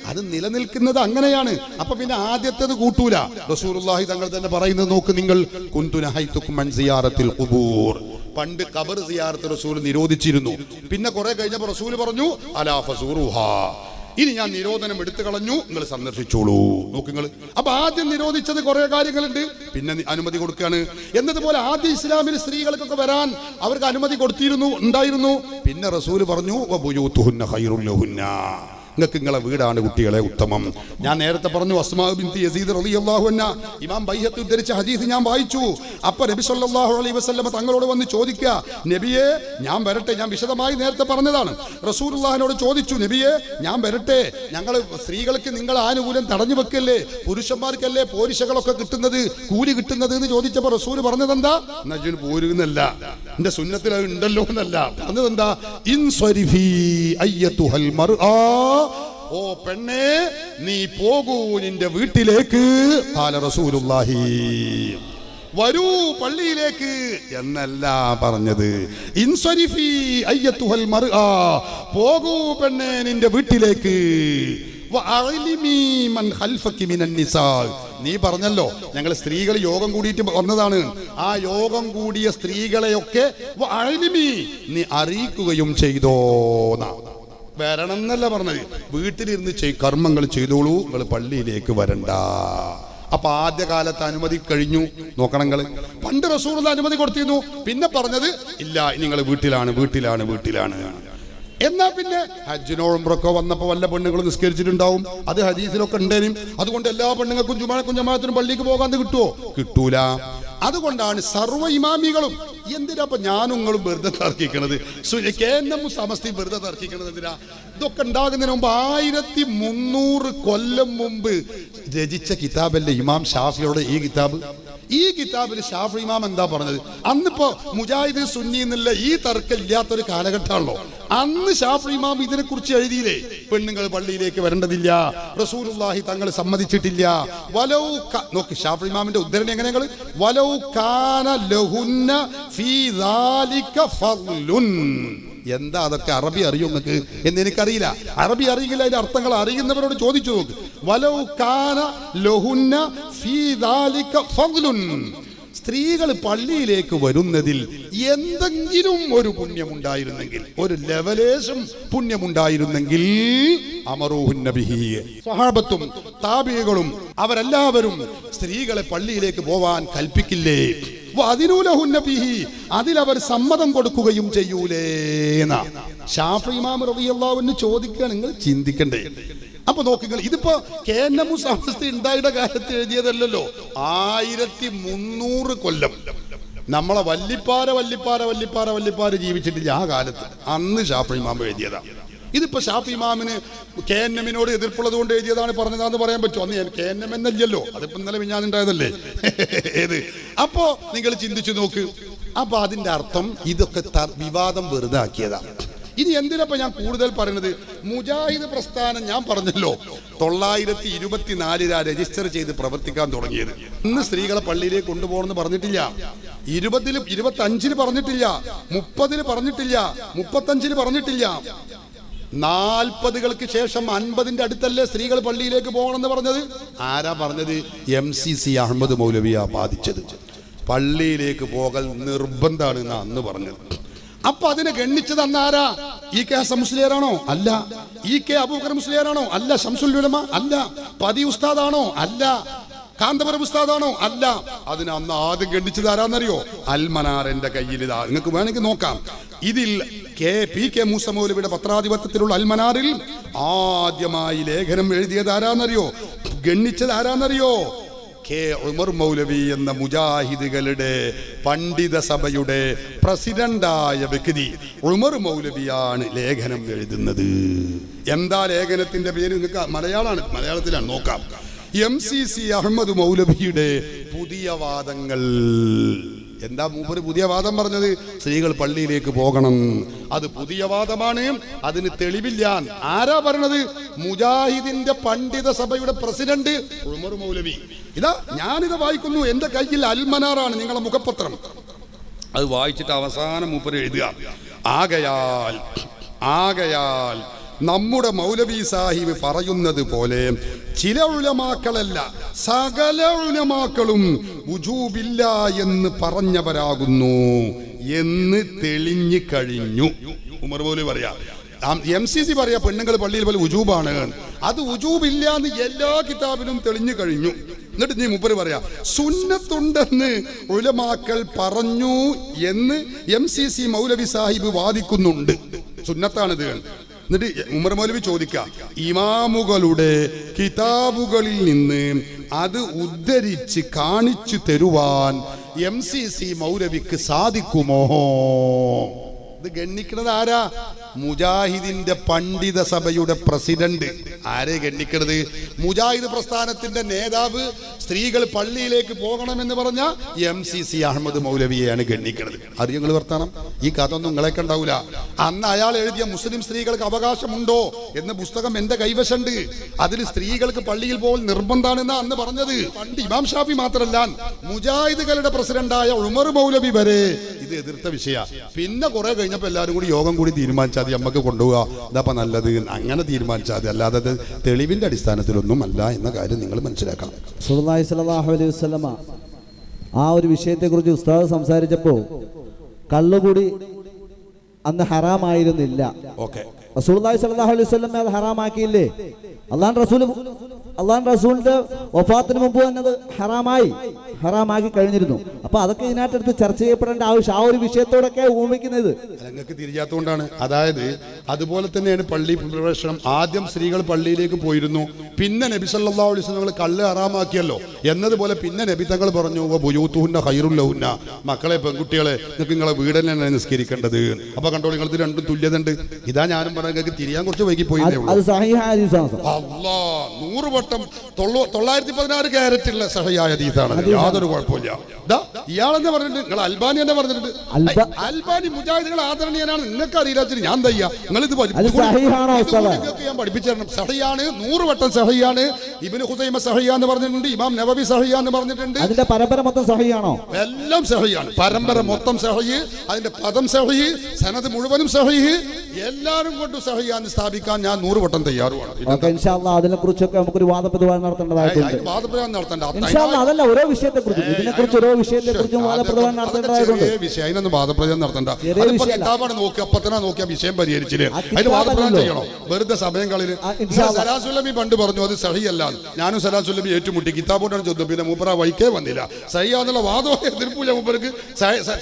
അത് നിലനിൽക്കുന്നത്. അങ്ങനെയാണ്. അപ്പൊ പിന്നെ ആദ്യത്തേത് കൂട്ടൂല. റസൂലുള്ളാഹി തങ്ങൾ തന്നെ പറയുന്നത് നോക്ക് നിങ്ങൾ, കുന്തു നഹൈതുക്കും അൻ സിയാറത്തിൽ ഖുബൂർ. പണ്ട് ഖബർ സിയാറത്ത് റസൂൽ നിരോധിച്ചിരുന്നു. പിന്നെ കുറെ കഴിഞ്ഞപ്പോൾ റസൂൽ പറഞ്ഞു അലാ ഫസൂറുഹാ, ഇനി ഞാൻ നിരോധനം എടുത്തു കളഞ്ഞു, നിങ്ങൾ സന്ദർശിച്ചോളൂ. നോക്കുങ്ങൾ. അപ്പൊ ആദ്യം നിരോധിച്ചത് കുറെ കാര്യങ്ങളുണ്ട്, പിന്നെ അനുമതി കൊടുക്കുകയാണ്. എന്നതുപോലെ ആദ്യം ഇസ്ലാമിൽ സ്ത്രീകൾക്കൊക്കെ വരാൻ അവർക്ക് അനുമതി ഉണ്ടായിരുന്നു. പിന്നെ റസൂൽ പറഞ്ഞു വബുയൂതുഹുന്ന ഖൈറുൽ ലഹുന്ന, നിങ്ങൾക്ക് നിങ്ങളെ വീടാണ് കുട്ടികളെ ഉത്തമം. ഞാൻ നേരത്തെ പറഞ്ഞു അസ്മാ ബിൻത് യസീദ് റളിയല്ലാഹു അൻഹ, ഇമാം ബൈഹഖി ഉദ്ധരിച്ച ഹദീസ് ഞാൻ വായിച്ചു. അപ്പൊ നബി സല്ലല്ലാഹു അലൈഹി വസല്ലം തങ്ങളോട് വന്ന് ചോദിക്കുക, നബിയെ ഞാൻ വരട്ടെ? ഞാൻ വിശദമായി നേരത്തെ പറഞ്ഞതാണ്. റസൂലുള്ളാഹിനോട് ചോദിച്ചു, നബിയെ ഞാൻ വരട്ടെ? ഞങ്ങൾ സ്ത്രീകൾക്ക് നിങ്ങൾ ആനുകൂല്യം തടഞ്ഞു വെക്കല്ലേ, പുരുഷന്മാർക്കല്ലേ പോരിശകളൊക്കെ കിട്ടുന്നത്, കൂലി കിട്ടുന്നത് എന്ന് ചോദിച്ചപ്പോൾ റസൂൽ പറഞ്ഞതെന്താ? നജുൻ പോരുന്നല്ല, എന്റെ സുന്നത്തിൽ അത് ഉണ്ടല്ലോ എന്നല്ല പറഞ്ഞതെന്താ? ഇൻസരിഫി അയ്യതുഹൽ മർആ, ഓ പെണ്ണേ നീ പോകൂ നിന്റെ വീട്ടിലേക്ക്. ഖാല റസൂലുള്ളാഹി, വരൂ പള്ളിയിലേക്ക് എന്നല്ല പറഞ്ഞത്. ഇൻസരിഫി അയ്യതുഹൽ മർആ, പോകൂ പെണ്ണേ നിന്റെ വീട്ടിലേക്ക്. വഅലിമി മൻ ഖൽഫകി മിനൻ നിസാ, നീ പറഞ്ഞല്ലോ ഞങ്ങൾ സ്ത്രീകൾ യോഗം കൂടിയിട്ട് വന്നതാണ്. ആ യോഗം കൂടിയ സ്ത്രീകളെയൊക്കെ വഅലിമി, നീ അറിയിക്കുകയും ചെയ്തോന്നാ. വരണം എന്നല്ല പറഞ്ഞത്, വീട്ടിലിരുന്ന് കർമ്മങ്ങൾ ചെയ്തോളൂ, നിങ്ങൾ പള്ളിയിലേക്ക് വരണ്ട. അപ്പൊ ആദ്യകാലത്ത് അനുമതി കഴിഞ്ഞു. നോക്കണങ്ങൾ, പണ്ട് റസൂലുള്ളാഹി അനുമതി കൊടുത്തിരുന്നു. പിന്നെ പറഞ്ഞത് ഇല്ല, നിങ്ങൾ വീട്ടിലാണ്. എന്നാ പിന്നെ ഹജ്ജിനോ ഉംറക്കോ വന്നപ്പോ വല്ല പെണ്ണുങ്ങളും നിസ്കരിച്ചിട്ടുണ്ടാവും. അത് ഹദീസിലൊക്കെ ഉണ്ടേനും. അതുകൊണ്ട് എല്ലാ പെണ്ണുങ്ങൾക്കും ജമാഅത്തിനും പള്ളിക്ക് പോകാൻ കിട്ടൂല. അതുകൊണ്ടാണ് സർവ്വ ഇമാമികളും എന്തിനാ ഞാനും നിങ്ങളും വെറുതെ തർക്കിക്കണത്, സമസ്തി വെറുതെ തർക്കിക്കണത് എന്തിനാ? ഇതൊക്കെ ഉണ്ടാകുന്നതിന് മുമ്പ് 1300 കൊല്ലം മുമ്പ് രചിച്ച കിതാബല്ലേ ഇമാം ഷാഫിയുടെ ഈ കിതാബിൽ ഷാഫി ഇമാം എന്താ പറഞ്ഞത്? അന്നിപ്പോ മുജാഹിദ് സുന്നി എന്നുള്ള ഈ തർക്കം ഇല്ലാത്തൊരു കാലഘട്ടമാണല്ലോ. അന്ന് ഷാഫി ഇമാം ഇതിനെ കുറിച്ച് എഴുതിയില്ലേ, പെണ്ണുങ്ങൾ പള്ളിയിലേക്ക് വരേണ്ടതില്ല, റസൂലുള്ളാഹി തങ്ങൾ സമ്മതിച്ചിട്ടില്ല. വലൗ നോക്ക് ഷാഫി ഇമാമിന്റെ ഉദ്ധരണി എങ്ങനെയാണ്? വലൗ കാന ലഹുന്ന ഫീ ദാലിക ഫദ്ലുൻ. എന്താ അതൊക്കെ അറബി അറിയോ നിങ്ങൾക്ക് എന്ന് എനിക്കറിയില്ല. അറബി അറിയില്ല, അതിന്റെ അർത്ഥങ്ങൾ അറിയുന്നവരോട് ചോദിച്ചു നോക്ക്. വലൗ കാന ലഹുന്ന ഫീ ദാലിക ഫദ്ലുൻ, സ്ത്രീകൾ പള്ളിയിലേക്ക് വരുന്നതിൽ എന്തെങ്കിലും ഒരു പുണ്യമുണ്ടായിരുന്നെങ്കിൽ, ഒരു ലെവലേശം പുണ്യമുണ്ടായിരുന്നെങ്കിൽ അമറൂഹുന്ന ബിഹി, സ്വഹാബത്തും താബിഈകളും അവരെല്ലാവരും സ്ത്രീകളെ പള്ളിയിലേക്ക് പോവാൻ കൽപ്പിക്കില്ലേ? അതിലവർ സമ്മതം കൊടുക്കുകയും ചെയ്യൂലേന്നാ ശാഫി ഇമാം റളിയല്ലാഹു അൻഹു ചോദിക്കുകയാണ്. നിങ്ങൾ ചിന്തിക്കണ്ടേ? അപ്പൊ നോക്കുക, ഇതിപ്പോ കേന്നമു സമസ്ത ഉണ്ടായുടെ കാലത്ത് എഴുതിയതല്ലോ. 1300 കൊല്ലം നമ്മളെ വല്ലിപ്പാര ജീവിച്ചിട്ടില്ല ആ കാലത്ത്. അന്ന് ഷാഫി ഇമാം എഴുതിയതാ. ഇതിപ്പോ ഷാഫി ഇമാമിന് കേന്നമിനോട് എതിർപ്പുള്ളത് കൊണ്ട് എഴുതിയതാണ് പറഞ്ഞതാന്ന് പറയാൻ പറ്റുമോ? അന്ന് കേന്നം എന്നല്ലോ, അതിപ്പോ ഇന്നലെ മിഞ്ഞാന്നുണ്ടായതല്ലേ ഏത്? അപ്പോ നിങ്ങൾ ചിന്തിച്ചു നോക്ക്. അപ്പൊ അതിന്റെ അർത്ഥം ഇതൊക്കെ വിവാദം വെറുതെ ആക്കിയതാ. ഇനി എന്തിനപ്പോ ഞാൻ കൂടുതൽ പറയുന്നത്? മുജാഹിദ് പ്രസ്ഥാനം ഞാൻ പറഞ്ഞല്ലോ 924 രജിസ്റ്റർ ചെയ്ത് പ്രവർത്തിക്കാൻ തുടങ്ങിയത്. ഇന്ന് സ്ത്രീകളെ പള്ളിയിലേക്ക് കൊണ്ടുപോകണമെന്ന് പറഞ്ഞിട്ടില്ല. 20-ലും 25-ല് പറഞ്ഞിട്ടില്ല, 30-ല് പറഞ്ഞിട്ടില്ല, 35-ല് പറഞ്ഞിട്ടില്ല. 40-കൾക്ക് ശേഷം 50-ന്റെ അടുത്തല്ലേ സ്ത്രീകൾ പള്ളിയിലേക്ക് പോകണമെന്ന് പറഞ്ഞത്? ആരാ പറഞ്ഞത്? MCC അഹമ്മദ് മൗലവിയാ ബാധിച്ചത്. പള്ളിയിലേക്ക് പോകൽ നിർബന്ധമാണ് എന്നാ അന്ന് പറഞ്ഞത്. അപ്പൊ അതിനെ ഗണ്ണിച്ചത് അന്നാരാ? EK ഹസൻ മുസ്ലിയാരാണോ? അല്ല. EK അബൂബക്കർ മുസ്ലിയാരാണോ? അല്ല. ശംസുൽ ഉലമ? അല്ല. പതി ഉസ്താദാണോ? അല്ല. കാന്തപുരം ഉസ്താദാണോ? അല്ല. അതിന് അന്ന് ആദ്യം ഗണ്ണിച്ചത് ആരാന്നറിയോ? അൽമനാർ എന്റെ കയ്യിൽ ഇതാ, നിങ്ങൾക്ക് വേണമെങ്കിൽ നോക്കാം. ഇതിൽ PK മൂസ മൗലവിയുടെ പത്രാധിപത്യത്തിലുള്ള അൽമനാറിൽ ആദ്യമായി ലേഖനം എഴുതിയത് ആരാന്നറിയോ? ഗണ്ണിച്ചത് ആരാന്നറിയോ? ഉമർ മൗലവി എന്ന മുജാഹിദുകളുടെ പണ്ഡിത സഭയുടെ പ്രസിഡന്റായ വ്യക്തി ഉമർ മൗലവിയാണ് ലേഖനം എഴുതുന്നത്. എന്താ ലേഖനത്തിന്റെ പേര്? നിങ്ങൾക്ക് മലയാളത്തിലാണ്, നോക്കാം. MCC അഹമ്മദ് മൗലവിയുടെ പുതിയ വാദങ്ങൾ. എന്താ മൂപ്പര് പുതിയ വാദം പറഞ്ഞത്? സ്ത്രീകൾ പള്ളിയിലേക്ക് പോകണം. അത് പുതിയ വാദമാണ്, അതിന് തെളിവില്ല. ആരാ പറഞ്ഞത്? മുജാഹിദിന്റെ പണ്ഡിത സഭയുടെ പ്രസിഡന്റ് ഉമർ മൗലവി. ഇതാ ഞാനിത് വായിക്കുന്നു, എന്റെ കയ്യിൽ അൽമനാറാണ്, നിങ്ങളെ മുഖപത്രം. അത് വായിച്ചിട്ട് അവസാനം മൂപ്പര് എഴുതുക, ആകയാൽ നമ്മുടെ മൗലവി സാഹിബ് പറയുന്നത് പോലെ ചില ഉലമാക്കളല്ല, സകല ഉലമാക്കളും വുജൂബില്ല എന്ന് പറഞ്ഞവരാകുന്നു എന്ന് തെളിഞ്ഞു കഴിഞ്ഞു. ഉമർ മൗലവി പറയാ, MCC പറയാ പെണ്ണുങ്ങൾ പള്ളിയിൽ പോലെ വുജൂബാണ്. അത് വുജൂബില്ല എന്ന് എല്ലാ കിതാബിലും തെളിഞ്ഞു കഴിഞ്ഞു. എന്നിട്ട് നീ മൂപ്പര് പറയാ സുന്നത്തുണ്ടെന്ന് ഉലമാക്കൾ പറഞ്ഞു എന്ന് MCC മൗലവി സാഹിബ് വാദിക്കുന്നുണ്ട്. സുന്നത്താണിത്. എന്നിട്ട് ഉമർ മൗലവി ചോദിക്കുക, ഇമാമുകളുടെ കിതാബുകളിൽ നിന്ന് അത് ഉദ്ധരിച്ച് കാണിച്ചു തരുവാൻ MCC മൗലവിക്ക് സാധിക്കുമോ? ഇത് ഗണ്ണിക്കുന്നത് ആരാ? മുജാഹിദിന്റെ പണ്ഡിത സഭയുടെ പ്രസിഡന്റ്. ആരെ ഗണ്ണിക്കണത്? മുജാഹിദ് പ്രസ്ഥാനത്തിന്റെ നേതാവ് സ്ത്രീകൾ പള്ളിയിലേക്ക് പോകണമെന്ന് പറഞ്ഞ MCC അഹമ്മദ് മൗലവിയെയാണ് ഗണ്ണിക്കണത്. അത് ഞങ്ങൾ വർത്താനം. ഈ കഥ ഒന്നും നിങ്ങളെയൊക്കെ ഉണ്ടാവില്ല. അന്ന് അയാൾ എഴുതിയ മുസ്ലിം സ്ത്രീകൾക്ക് അവകാശമുണ്ടോ എന്ന പുസ്തകം എന്റെ കൈവശമുണ്ട്. അതിൽ സ്ത്രീകൾക്ക് പള്ളിയിൽ പോകൽ നിർബന്ധമാണെന്നാ അന്ന് പറഞ്ഞത്. പണ്ട് ഇമാം ഷാഫി മാത്രമല്ല, മുജാഹിദുകളുടെ പ്രസിഡന്റായ ഉമർ മൗലവി വരെ ഇത് എതിർത്ത വിഷയ. പിന്നെ കുറെ കഴിഞ്ഞപ്പോ എല്ലാവരും കൂടി യോഗം കൂടി തീരുമാനിച്ചാൽ നമുക്ക് കൊണ്ടുപോകാം, ഇതപ്പോ നല്ലത്, അങ്ങനെ തീരുമാനിച്ചാൽ അല്ലാതെ തെളിവിന്റെ അടിസ്ഥാനത്തിലൊന്നും അല്ല എന്ന കാര്യം നിങ്ങൾ മനസ്സിലാക്കണം. റസൂലുള്ളാഹി സ്വല്ലല്ലാഹു അലൈഹി വസല്ലമ ആ ഒരു വിഷയത്തെക്കുറിച്ച് ഉസ്താദ് സംസാരിച്ചപ്പോൾ കള്ളുകൂടി അന്ന് ഹറാമായിരുന്നില്ല. റസൂലുള്ളാഹി സ്വല്ലല്ലാഹു അലൈഹി വസല്ലം അത് ഹറാമാക്കിയില്ലേ? അള്ളാഹു റസൂലിന്റെ വഫാത്തിന് മുമ്പ് തന്നെ അത് ഹറാമാക്കി കഴിഞ്ഞിരുന്നു. അപ്പൊ അതൊക്കെ ഇതിനകത്തെടുത്ത് ചർച്ച ചെയ്യപ്പെടേണ്ട ആവശ്യം, ആ ഒരു വിഷയത്തോടൊക്കെ ഊമിക്കുന്നത് നിങ്ങൾക്ക് തിരിയാത്തതുകൊണ്ടാണ്. അതായത് അതുപോലെ തന്നെയാണ് പള്ളി പ്രവേശനം. ആദ്യം സ്ത്രീകൾ പള്ളിയിലേക്ക് പോയിരുന്നു, പിന്നെ നബി സല്ലല്ലാഹു അലൈഹി വസല്ലം കള്ള് ഹറാമാക്കിയല്ലോ എന്നതുപോലെ പിന്നെ നബി തങ്ങൾ പറഞ്ഞു ബുയൂത്തുഹുന്ന ഖൈറുൽ ലഹുന്ന, മക്കളെ പെൺകുട്ടികളെ നിങ്ങൾക്ക് നിങ്ങളെ വീട് തന്നെയാണ് നിസ്കരിക്കേണ്ടത്. അപ്പൊ കണ്ടോ, നിങ്ങൾ ഇത് രണ്ടും തുല്യത ഉണ്ട്. ഇതാ ഞാനും പറഞ്ഞ നിങ്ങൾക്ക് തിരിയാൻ കുറച്ച് വൈകി പോയി. 100 വട്ടം 916 ക്യാരറ്റുള്ള സഹിയായ ഹദീസാണ്, യാതൊരു കുഴപ്പമില്ല. ഇയാളെന്നെ പറഞ്ഞിട്ട്, നിങ്ങൾ അൽബാനി തന്നെ പറഞ്ഞിട്ടുണ്ട്. അൽബാനി മുജാഹിദുകൾ ആദരണീയനാണ്, നിങ്ങൾക്ക് അറിയില്ലാച്ചിട്ട് ഞാൻ തയ്യാ. നിങ്ങൾ ഇത് ഞാൻ പഠിപ്പിച്ചു തരണം. സഹിയാണ്, 100 വട്ടം സഹിയാണ്. ഇബ്നു ഖുസൈമ സഹിയാന്ന് പറഞ്ഞിട്ടുണ്ട്, ഇമാം നവവി സഹിയാന്ന് പറഞ്ഞിട്ടുണ്ട്. അതിന്റെ പരമ്പര മൊത്തം സഹിയാണോ? എല്ലാം സഹിയാണ്. പരമ്പര മൊത്തം സഹി, അതിന്റെ പദം സഹി, സനദ് മുഴുവനും സഹി, എല്ലാരും കൊണ്ട് സഹിയാന്ന് സ്ഥാപിക്കാൻ ഞാൻ 100 വട്ടം തയ്യാറുമാണ്. അതിനെ കുറിച്ചൊക്കെ നമുക്കൊരു വാദപ്രതിവാദം നടത്തേണ്ടതായിട്ടുണ്ട്. അതല്ല, ഓരോ വിഷയത്തെക്കുറിച്ചും ഇതിനെക്കുറിച്ച് ഓരോ വിഷയത്തെക്കുറിച്ചും വാദപ്രതിവാദം നടത്തേണ്ടതായിട്ടുണ്ട്. വിഷയം വാദപ്രതിവാദം നടത്തണ്ട. കിതാബാണ് നോക്കി അപ്പൊ തന്നെ നോക്കിയാ വിഷയം പരിഹരിച്ചില്ലേ? അതിന് വാദപ്രതിവാദം ചെയ്യണോ? വെറുതെ സമയം കളി. സലാസുല്ലമി പണ്ട് പറഞ്ഞു അത് സഹിയല്ല. ഞാനും സലാസുല്ലമി ഏറ്റുമുട്ടി, കിതാബോട്ടാണ് ചോദ്യം. പിന്നെ മൂപ്പറ വൈക്കേ വന്നില്ല. സഹിയാന്നുള്ള വാദവും എതിർപ്പില്ല മൂപ്പർക്ക്.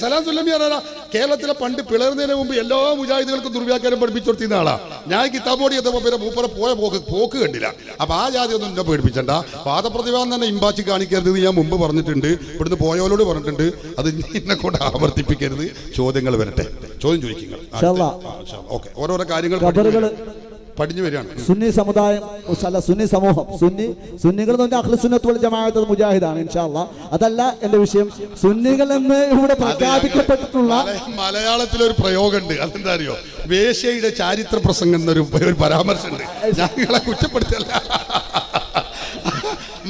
സലാസുല്ലമി അറിയാ കേരളത്തിലെ പണ്ട് പിളർന്നതിന് മുമ്പ് എല്ലാ മുജാഹിദുകൾക്കും ദുർവ്യാഖ്യാനം പഠിപ്പിച്ചു കൊടുത്തിരുന്ന ആളാ. ഞാൻ കിതാബോടി എത്തുമ്പോ പിന്നെ മൂപ്പറ പോയ പോക്ക് കണ്ടില്ല. അപ്പൊ ആ ജാതി ഒന്നും എന്നെ പേടിപ്പിച്ചണ്ട. വാദപ്രതിവാദം തന്നെ ഇമ്പാച്ചി കാണിക്കരുത് ഞാൻ മുമ്പ് പറഞ്ഞിട്ടുണ്ട്. ഇവിടുന്ന് പോയവരോട് പറഞ്ഞിട്ടുണ്ട്, അത് എന്നെ കൊണ്ട് ആവർത്തിപ്പിക്കരുത്. ചോദ്യങ്ങൾ വരട്ടെ, ചോദ്യം ചോദിക്കുക. ഓരോരോ കാര്യങ്ങൾ പഠിഞ്ഞു വരികയാണ്. സുന്നി സമുദായം, സുന്നി സമൂഹം, സുന്നികൾ എന്ന് പറഞ്ഞാൽ അഹ്ലു സുന്നത്ത് വൽ ജമാഅത്ത് മുജാഹിദാണ്. ഇൻഷാ അല്ലാഹ് അതല്ല എന്റെ വിഷയം. സുന്നികൾ എന്ന് ഇവിടെ പ്രഖ്യാപിക്കപ്പെട്ടിട്ടുള്ള മലയാളത്തിലൊരു പ്രയോഗമുണ്ട്. അതെന്താ അറിയോ? വേശ്യയുടെ ചാരിത്ര പ്രസംഗം എന്നൊരു പരാമർശമുണ്ട്. ഞങ്ങളെ കുറ്റപ്പെടുത്തല്ല.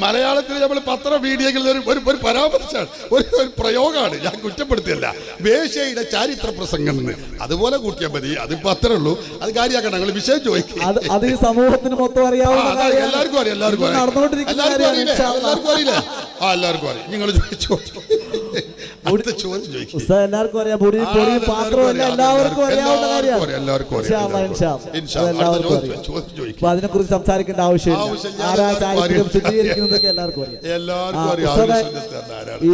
മലയാളത്തിൽ നമ്മൾ പത്ര മീഡിയകളിൽ ഒരു പരാമർശമാണ്, ഒരു പ്രയോഗമാണ്. ഞാൻ കുറ്റപ്പെടുത്തിയല്ല. വേശ്യയുടെ ചാരിത്ര പ്രസംഗം എന്ന് അതുപോലെ കൂട്ടിയാൽ മതി. അതിപ്പോ അത്രേ ഉള്ളൂ. അത് കാര്യമാക്കണം. ഞങ്ങൾ വിഷയം ചോദിക്കും. അത് ഈ സമൂഹത്തിന് മൊത്തം അറിയാവുന്ന എല്ലാവർക്കും അറിയാം. എല്ലാവർക്കും അറിയില്ലേ? എല്ലാവർക്കും അറിയാം. നിങ്ങൾ എല്ലാവർക്കും അറിയാം. പാത്രമല്ല, എല്ലാവർക്കും അറിയാവുന്ന കാര്യമാണ്. അതിനെ കുറിച്ച് സംസാരിക്കേണ്ട ആവശ്യമില്ല. ആരാ ചാരിത്രം ശുദ്ധീകരിക്കുന്നതൊക്കെ എല്ലാവർക്കും അറിയാം. ഈ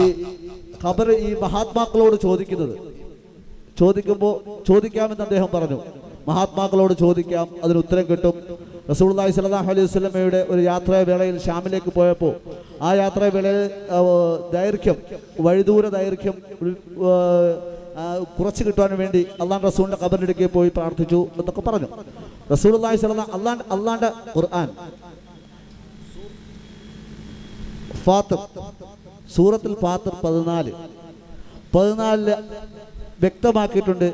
ഖബർ ഈ മഹാത്മാക്കളോട് ചോദിക്കുമ്പോൾ ചോദിക്കാമെന്ന് അദ്ദേഹം പറഞ്ഞു. മഹാത്മാക്കളോട് ചോദിക്കാം, അതിന് ഉത്തരം കിട്ടും. റസൂലുള്ളാഹി സ്വല്ലല്ലാഹു അലൈഹി വസല്ലമയുടെ ഒരു യാത്രാവേളയിൽ ഷാമിലേക്ക് പോയപ്പോൾ ആ യാത്രാവേളയിൽ ദൈർഘ്യം, വഴിദൂര ദൈർഘ്യം കുറച്ച് കിട്ടാൻ വേണ്ടി അള്ളാഹ് റസൂലിന്റെ ഖബറിലേക്ക് പോയി പ്രാർത്ഥിച്ചു എന്നൊക്കെ പറഞ്ഞു. റസൂലുള്ളാഹി സ്വല്ലല്ലാഹു അള്ളാന്റെ ഖുർആൻ ഫാത്തിർ, സൂറത്തുൽ ഫാത്തിർ 14 വ്യക്തമാക്കിയിട്ടുണ്ട്.